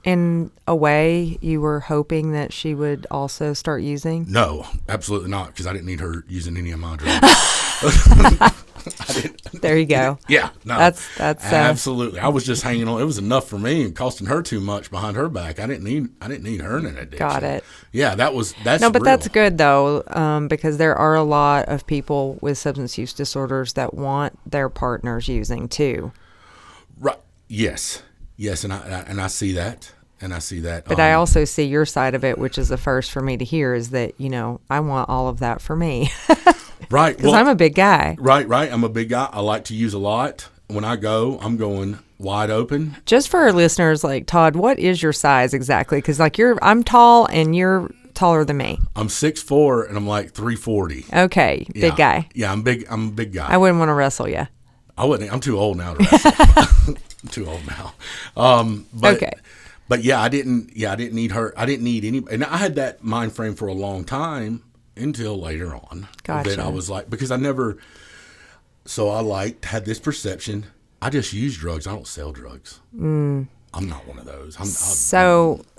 in a way you were hoping that she would also start using? No, absolutely not. Because I didn't need her using any of my drugs. There you go. Yeah, no, that's absolutely. I was just hanging on. It was enough for me and costing her too much behind her back. I didn't need her in an addiction. Got it. Yeah, that's no, but real. That's good though, because there are a lot of people with substance use disorders that want their partners using too. Right. Yes, and I see that. And I see that. But I also see your side of it, which is the first for me to hear, is that, I want all of that for me. Right. Because I'm a big guy. Right. I'm a big guy. I like to use a lot. When I go, I'm going wide open. Just for our listeners, like, Todd, what is your size exactly? Because, like, I'm tall and you're taller than me. I'm 6'4" and I'm like 340. Okay. Big guy. Yeah, I'm big. I'm a big guy. I wouldn't want to wrestle you. I wouldn't. I'm too old now to wrestle. I'm too old now. Okay. But yeah, I didn't need her. I didn't need any. And I had that mind frame for a long time until later on. Gotcha. Then I was like, because I never. So I had this perception. I just use drugs. I don't sell drugs. I'm not one of those.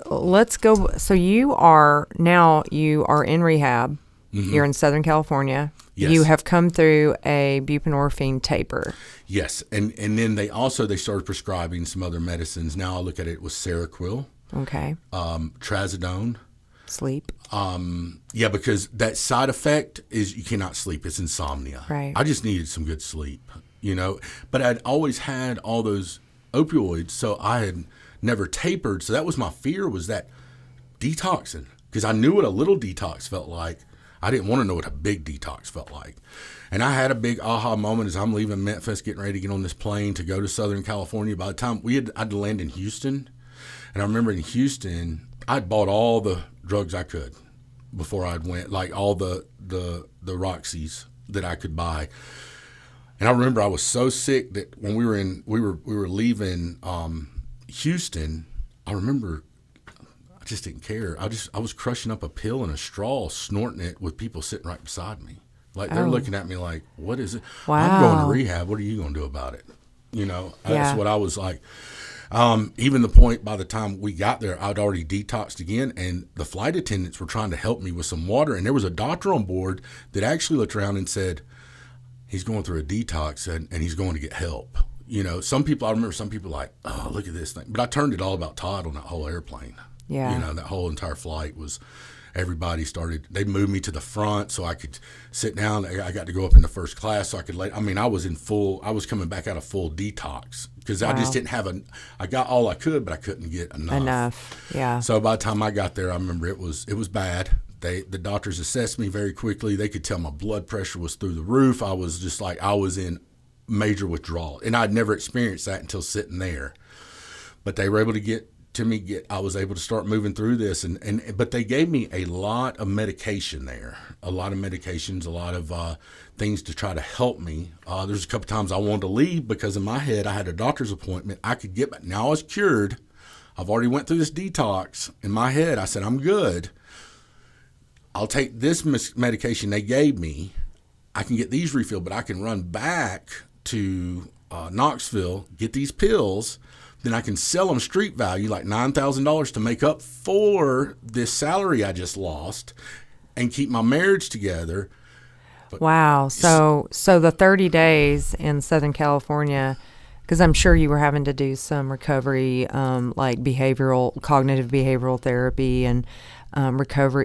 Let's go. So you are in rehab. Mm-hmm. You're in Southern California. Yes. You have come through a buprenorphine taper. Yes, and then they started prescribing some other medicines. Now I look at it with Seroquel. Okay. Trazodone. Sleep. Yeah, because that side effect is you cannot sleep. It's insomnia. Right. I just needed some good sleep, But I'd always had all those opioids, so I had never tapered. So that was my fear, was that detoxing, because I knew what a little detox felt like. I didn't want to know what a big detox felt like. And I had a big aha moment as I'm leaving Memphis, getting ready to get on this plane to go to Southern California. By the time I'd land in Houston, and I remember in Houston, I'd bought all the drugs I could before I'd went, like all the Roxys that I could buy. And I remember I was so sick that when we were leaving Houston, I remember I just didn't care. I was crushing up a pill in a straw, snorting it with people sitting right beside me. Like they're looking at me like, what is it? Wow. I'm going to rehab. What are you going to do about it? That's what I was like. Even the point, by the time we got there, I'd already detoxed again, and the flight attendants were trying to help me with some water. And there was a doctor on board that actually looked around and said, he's going through a detox and he's going to get help. I remember some people like, oh, look at this thing. But I turned it all about Todd on that whole airplane. Yeah. That whole entire flight was, everybody they moved me to the front so I could sit down. I got to go up in the first class so I could I was coming back out of full detox because I just didn't have I got all I could, but I couldn't get enough. Yeah. So by the time I got there, I remember it was bad. The doctors assessed me very quickly. They could tell my blood pressure was through the roof. I was just like, I was in major withdrawal, and I'd never experienced that until sitting there. But they were able to I was able to start moving through this, but they gave me a lot of medication there, a lot of medications, a lot of things to try to help me. There's a couple times I wanted to leave because in my head I had a doctor's appointment. I could get back. Now I was cured. I've already went through this detox. In my head, I said, I'm good. I'll take this medication they gave me. I can get these refilled, but I can run back to Knoxville, get these pills. Then I can sell them street value, like $9,000, to make up for this salary I just lost and keep my marriage together. But wow. So the 30 days in Southern California, because I'm sure you were having to do some recovery, like cognitive behavioral therapy and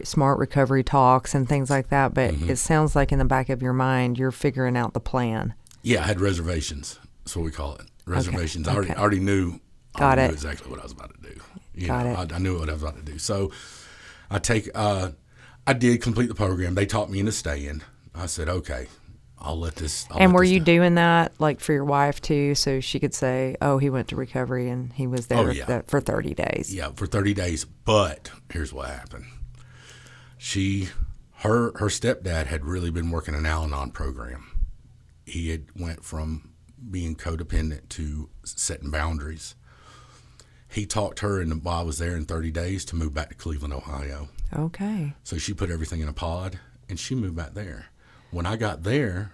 smart recovery talks and things like that. But it sounds like in the back of your mind, you're figuring out the plan. Yeah, I had reservations. That's what we call it. Reservations. Okay. I already knew. Got it. Knew exactly what I was about to do. I knew what I was about to do. So I did complete the program. They taught me into staying. I said, okay, I'll let this. Were you doing that like for your wife too, so she could say, oh, he went to recovery and he was there for 30 days? Yeah, for 30 days. But here's what happened. Her stepdad had really been working an Al-Anon program. He had went from being codependent to setting boundaries. He talked her while I was there in 30 days to move back to Cleveland, Ohio. Okay. So she put everything in a pod and she moved back there. When I got there,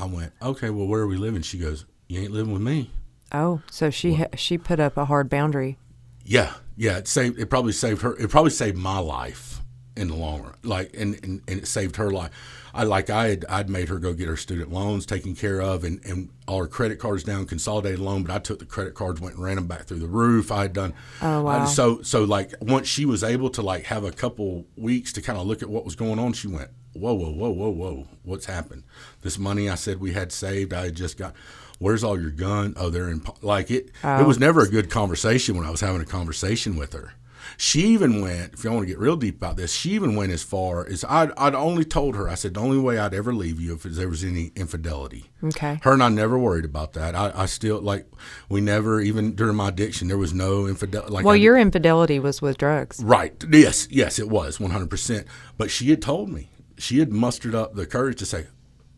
I went, okay, well, where are we living? She goes, you ain't living with me. Oh, so she put up a hard boundary. Yeah. It probably saved her. It probably saved my life in the long run. Like, and it saved her life. I'd made her go get her student loans taken care of, and all her credit cards down, consolidated loan. But I took the credit cards, went and ran them back through the roof. I had done. Oh, wow. So like once she was able to like have a couple weeks to kind of look at what was going on, she went, whoa, what's happened? This money I said we had saved, I had just got. Where's all your gun? Oh, they're in. Like it. Oh. It was never a good conversation when I was having a conversation with her. She even went, if you want to get real deep about this, she even went as far as I'd only told her, I said, the only way I'd ever leave you if there was any infidelity. Okay. Her and I never worried about that. I still, like, we never, even during my addiction, there was no infidelity. Like, well, your infidelity was with drugs. Right. Yes, it was 100%. But she had told me, she had mustered up the courage to say,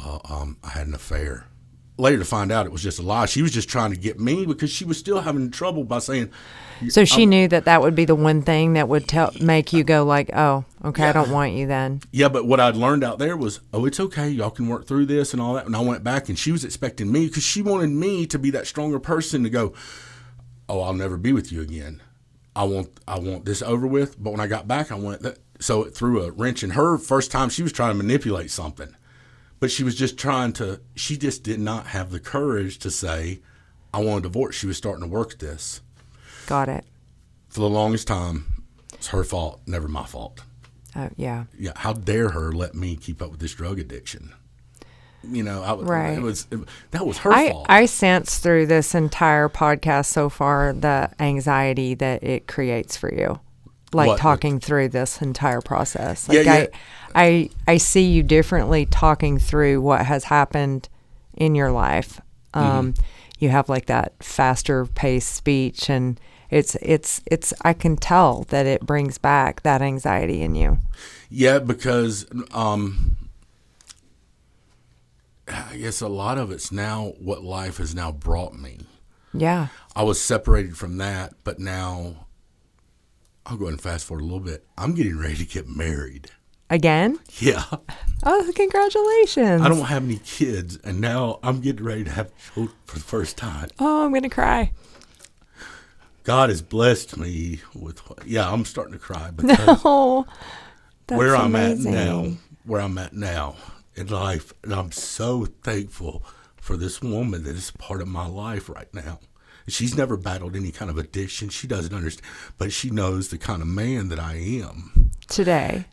I had an affair. Later to find out it was just a lie. She was just trying to get me because she was still having trouble by saying. So she knew that would be the one thing that would make you go like, oh, okay, yeah. I don't want you then. Yeah, but what I'd learned out there was, oh, it's okay. Y'all can work through this and all that. And I went back and she was expecting me because she wanted me to be that stronger person to go, oh, I'll never be with you again. I want this over with. But when I got back, I went, so it threw a wrench in her. First time she was trying to manipulate something. But she was just she just did not have the courage to say, I want a divorce. She was starting to work at this. Got it. For the longest time, it's her fault, never my fault. Yeah. Yeah. How dare her let me keep up with this drug addiction? You know, right. That was her fault. I sense through this entire podcast so far the anxiety that it creates for you. Like talking through this entire process. Like yeah. I see you differently talking through what has happened in your life. You have like that faster paced speech, and it's I can tell that it brings back that anxiety in you. Yeah, because I guess a lot of it's now what life has now brought me. Yeah. I was separated from that, but now I'll go ahead and fast forward a little bit. I'm getting ready to get married. Again? Yeah. Oh, congratulations. I don't have any kids, and now I'm getting ready to have children for the first time. Oh, I'm going to cry. God has blessed me with, I'm starting to cry because where I'm at now in life, and I'm so thankful for this woman that is part of my life right now. She's never battled any kind of addiction. She doesn't understand, but she knows the kind of man that I am. Today,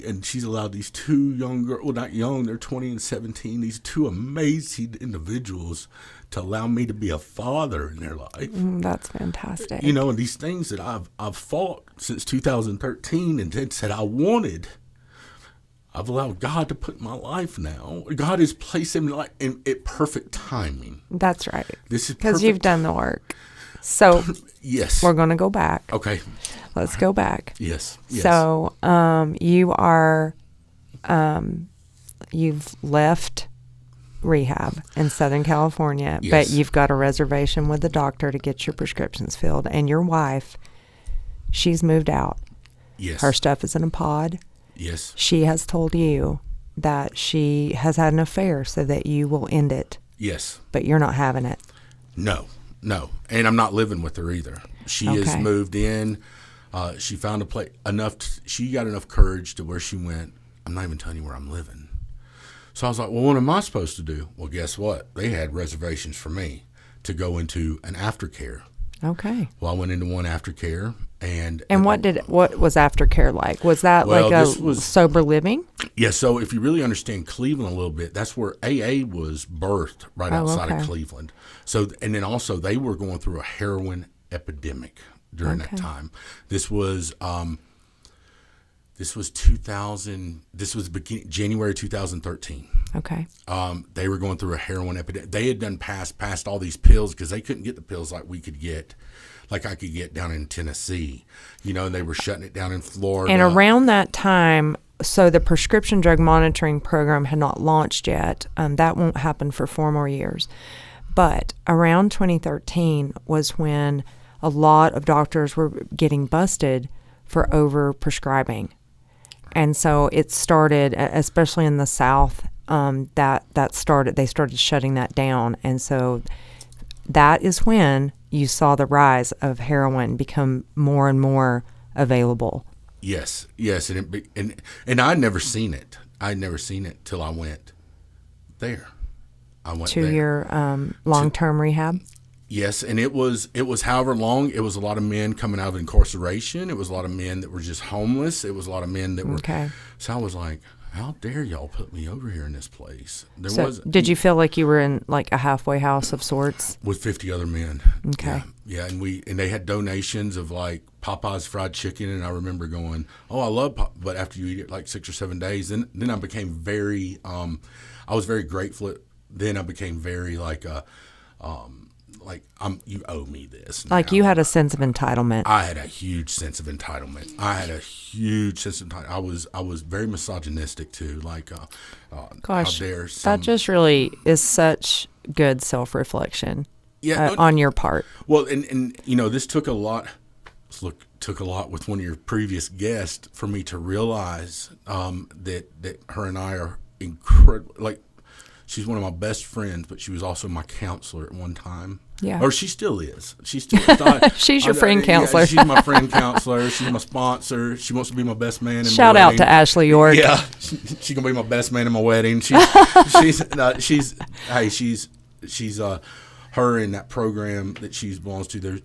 and she's allowed these two young girls, well, not young, they're 20 and 17, these two amazing individuals to allow me to be a father in their life. That's fantastic. You know, and these things that I've fought since 2013 and then said I wanted, I've allowed God to put in my life now. God has placed him in perfect timing. That's right. This is because you've done the work. So yes, we're going to go back. Okay, let's go back. Yes. So you've left rehab in Southern California, but you've got a reservation with the doctor to get your prescriptions filled, and your wife, she's moved out. Yes, her stuff is in a pod. Yes. She has told you that she has had an affair so that you will end it. Yes. But you're not having it. No. And I'm not living with her either. She has moved in. She found a place she got enough courage to where she went, I'm not even telling you where I'm living. So I was like, well, what am I supposed to do? Well, guess what? They had reservations for me to go into an aftercare. Okay. Well, I went into one aftercare. And what was aftercare like? Was that sober living? Yeah, so if you really understand Cleveland a little bit, that's where AA was birthed right outside of Cleveland. So, and then also they were going through a heroin epidemic during that time. This was 2000. This was January 2013. Okay. They were going through a heroin epidemic. They had done passed all these pills because they couldn't get the pills like we could get. Like I could get down in Tennessee, you know, and they were shutting it down in Florida. And around that time, so the prescription drug monitoring program had not launched yet. That won't happen for 4 more years. But around 2013 was when a lot of doctors were getting busted for over-prescribing. And so it started, especially in the South, they started shutting that down. And so that is when you saw the rise of heroin become more and more available. Yes, yes, and I'd never seen it. I'd never seen it till I went there. I went To there. your long-term rehab? Yes, and it was however long. It was a lot of men coming out of incarceration. It was a lot of men that were just homeless. It was a lot of men that were. Okay. So I was like, how dare y'all put me over here in this place? Did you feel like you were in like a halfway house of sorts? With 50 other men. Okay. Yeah, and they had donations of like Popeye's fried chicken, and I remember going, oh, I love but after you eat it like 6 or 7 days, then I became very, I was very grateful. Then I became very like you owe me this. Like now. you had a sense of entitlement. I had a huge sense of entitlement. I was very misogynistic too. Like, Gosh, how dare that just really is such good self-reflection on your part. Well, and this took a lot. Took a lot with one of your previous guests for me to realize that her and I are incredible. Like, she's one of my best friends, but she was also my counselor at one time. Yeah. Or she still is. She's your friend counselor. Yeah, she's my friend counselor. She's my sponsor. She wants to be my best man in my Shout wedding. out to Ashley York. Yeah. She's going to be my best man in my wedding. She's her in that program that she belongs to.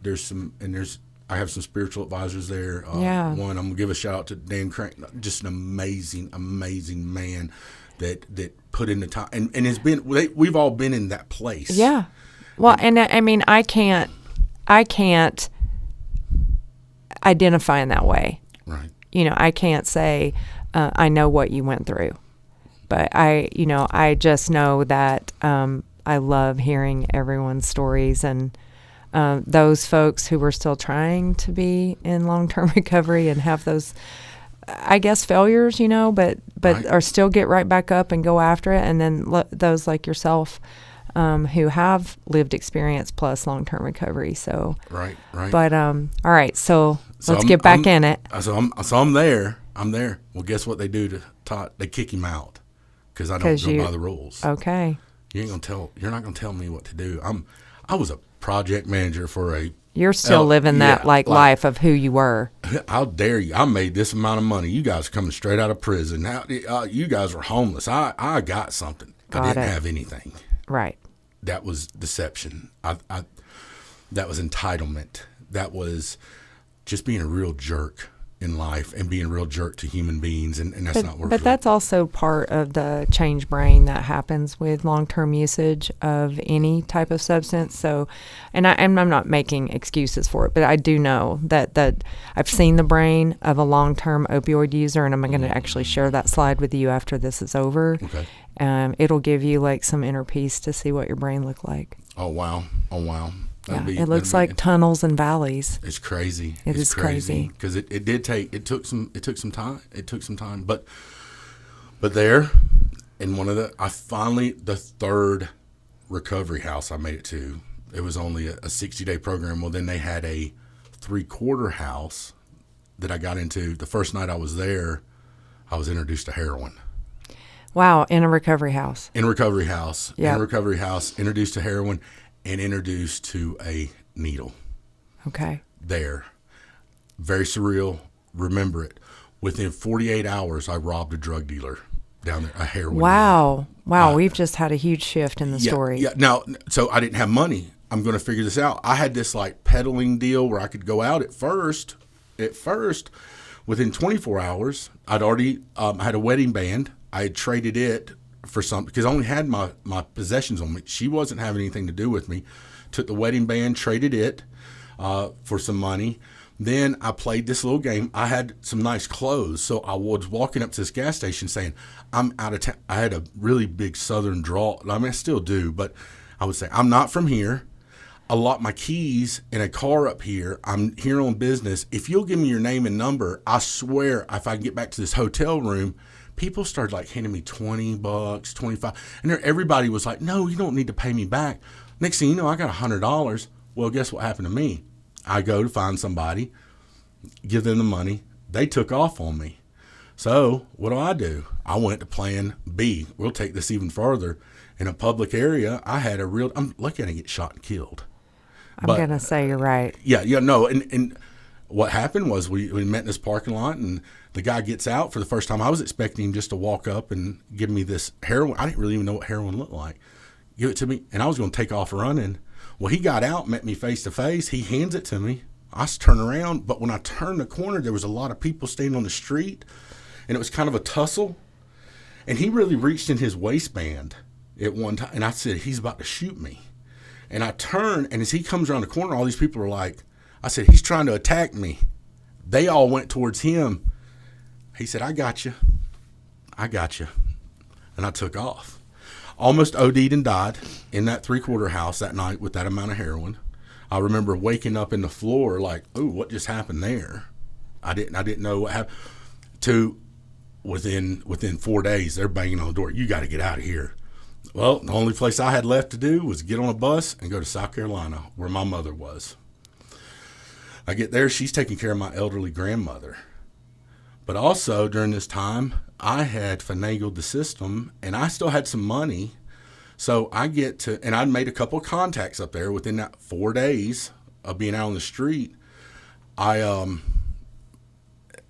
I have some spiritual advisors there. Yeah. One, I'm going to give a shout out to Dan Crank, just an amazing, amazing man that put in the time. And it's been, we've all been in that place. Yeah. Well, and I mean, I can't identify in that way. Right. I can't say I know what you went through, but I just know that I love hearing everyone's stories, and those folks who were still trying to be in long-term recovery and have those, I guess, failures, but Right. Or still get right back up and go after it, and then those like yourself. Who have lived experience plus long-term recovery. So right. But all right, so let's get back in it. So I'm there. Well, guess what they do to Todd? They kick him out because I don't go by the rules. Okay. You're not gonna tell me what to do. I was a project manager for a. You're still living that life of who you were. How dare you? I made this amount of money. You guys are coming straight out of prison. You guys were homeless. I got something. I didn't have anything. Right. That was deception. That was entitlement. That was just being a real jerk in life and being a real jerk to human beings, and that's not working. But that's also part of the change brain that happens with long-term usage of any type of substance. So, and I'm not making excuses for it, but I do know that I've seen the brain of a long-term opioid user, and I'm going to actually share that slide with you after this is over. Okay. It'll give you like some inner peace to see what your brain looked like. Oh wow. Yeah, it looks like tunnels and valleys. It's crazy. It's crazy because it took some time, but there, in one of the third recovery house I made it to. It was only a 60-day program. Well, then they had a 3/4 house that I got into. The first night I was there, I was introduced to heroin. Wow, in a recovery house. In a recovery house. Yeah. In a recovery house, introduced to heroin and introduced to a needle. Okay. There. Very surreal. Remember it. Within 48 hours, I robbed a drug dealer down there, a heroin Wow. dealer. Wow, we've just had a huge shift in the story. Yeah. Now, so I didn't have money. I'm going to figure this out. I had this like peddling deal where I could go out at first, within 24 hours, I'd already I had a wedding band. I had traded it for something because I only had my possessions on me. She wasn't having anything to do with me. Took the wedding band, traded it for some money. Then I played this little game. I had some nice clothes, so I was walking up to this gas station saying, I'm out of town. I had a really big southern drawl. I mean, I still do, but I would say, I'm not from here. I locked my keys in a car up here. I'm here on business. If you'll give me your name and number, I swear if I get back to this hotel room, people started like handing me $20, $25. And everybody was like, no, you don't need to pay me back. Next thing you know, I got $100. Well, guess what happened to me? I go to find somebody, give them the money. They took off on me. So what do? I went to plan B. We'll take this even further. In a public area, I'm lucky I didn't get shot and killed. I'm going to say you're right. Yeah, no. And what happened was we met in this parking lot, and the guy gets out for the first time. I was expecting him just to walk up and give me this heroin. I didn't really even know what heroin looked like. Give it to me, and I was going to take off running. Well, he got out, met me face to face. He hands it to me. I turn around, but when I turned the corner, there was a lot of people standing on the street, and it was kind of a tussle. And he really reached in his waistband at one time, and I said, he's about to shoot me. And I turn, and as he comes around the corner, all these people are like, I said, he's trying to attack me. They all went towards him. He said, I got you. And I took off. Almost OD'd and died in that 3-quarter house that night with that amount of heroin. I remember waking up in the floor like, ooh, what just happened there? I didn't know what happened. Within 4 days, they're banging on the door. You got to get out of here. Well, the only place I had left to do was get on a bus and go to South Carolina, where my mother was. I get there, she's taking care of my elderly grandmother. But also during this time, I had finagled the system, and I still had some money. So I get to, and I'd made a couple of contacts up there within that 4 days of being out on the street.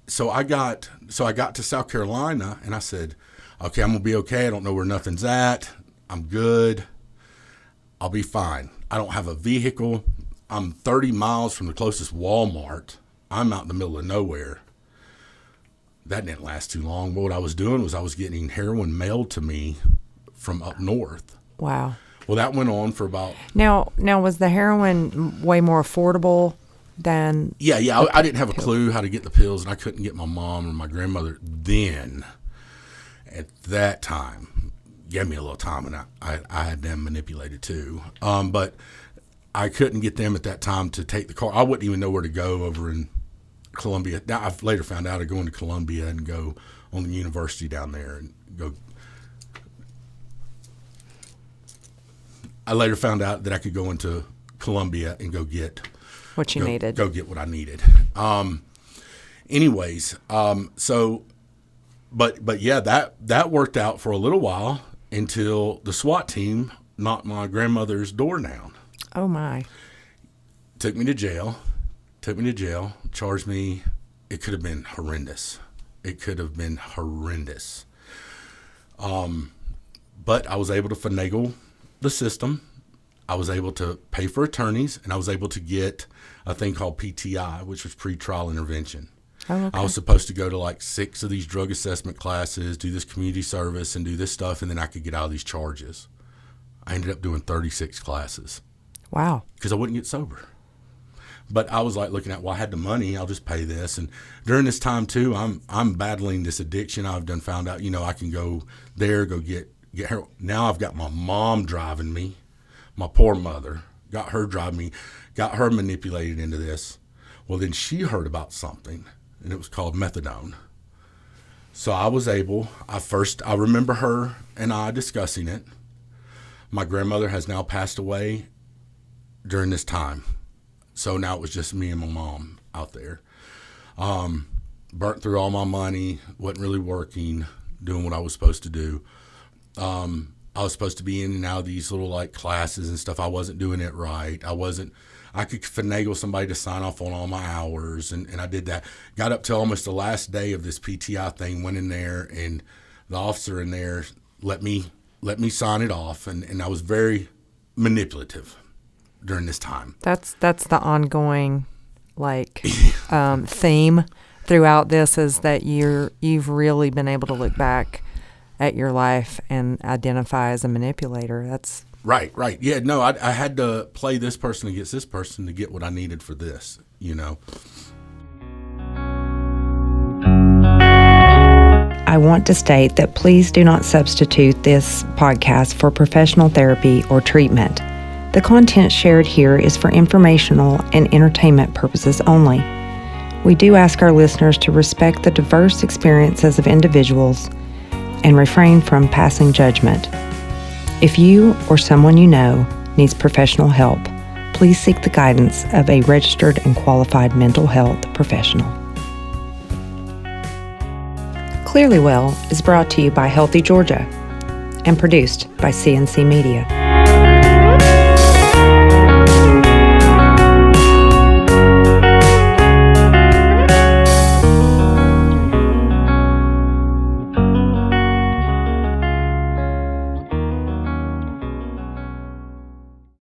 So I got to South Carolina, and I said, okay, I'm going to be okay. I don't know where nothing's at. I'm good. I'll be fine. I don't have a vehicle. I'm 30 miles from the closest Walmart. I'm out in the middle of nowhere. That didn't last too long. But what I was doing was I was getting heroin mailed to me from up north. Wow. Well, that went on for about... Now was the heroin way more affordable than... Yeah. I didn't have a clue how to get the pills, and I couldn't get my mom or my grandmother then. At that time, gave me a little time, and I had them manipulated too. But I couldn't get them at that time to take the car. I wouldn't even know where to go over in Columbia. Now, I've later found out I go into Columbia and go on the university down there and go. I later found out that I could go into Columbia and go get what you needed. Go get what I needed. But yeah, that worked out for a little while until the SWAT team knocked my grandmother's door down. Oh my! Took me to jail, charged me. It could have been horrendous. But I was able to finagle the system. I was able to pay for attorneys, and I was able to get a thing called PTI, which was pretrial intervention. Oh, okay. I was supposed to go to like 6 of these drug assessment classes, do this community service, and do this stuff, and then I could get out of these charges. I ended up doing 36 classes. Wow. Because I wouldn't get sober. But I was like looking at, well, I had the money, I'll just pay this. And during this time too, I'm battling this addiction. I've found out, I can go there, go get her. Now I've got my mom driving me, my poor mother, got her driving me, got her manipulated into this. Well, then she heard about something, and it was called methadone. So I was able, I remember her and I discussing it. My grandmother has now passed away during this time. So now it was just me and my mom out there. Burnt through all my money, wasn't really working, doing what I was supposed to do. I was supposed to be in and out of these little like classes and stuff. I wasn't doing it right. I could finagle somebody to sign off on all my hours, and I did that. Got up till almost the last day of this PTI thing, went in there, and the officer in there let me sign it off, and I was very manipulative during this time. That's the ongoing theme throughout this, is that you've really been able to look back at your life and identify as a manipulator. That's right. Yeah, no, I had to play this person against this person to get what I needed for this, I want to state that please do not substitute this podcast for professional therapy or treatment. The content shared here is for informational and entertainment purposes only. We do ask our listeners to respect the diverse experiences of individuals and refrain from passing judgment. If you or someone you know needs professional help, please seek the guidance of a registered and qualified mental health professional. Clearly Well is brought to you by Healthy Georgia and produced by CNC Media.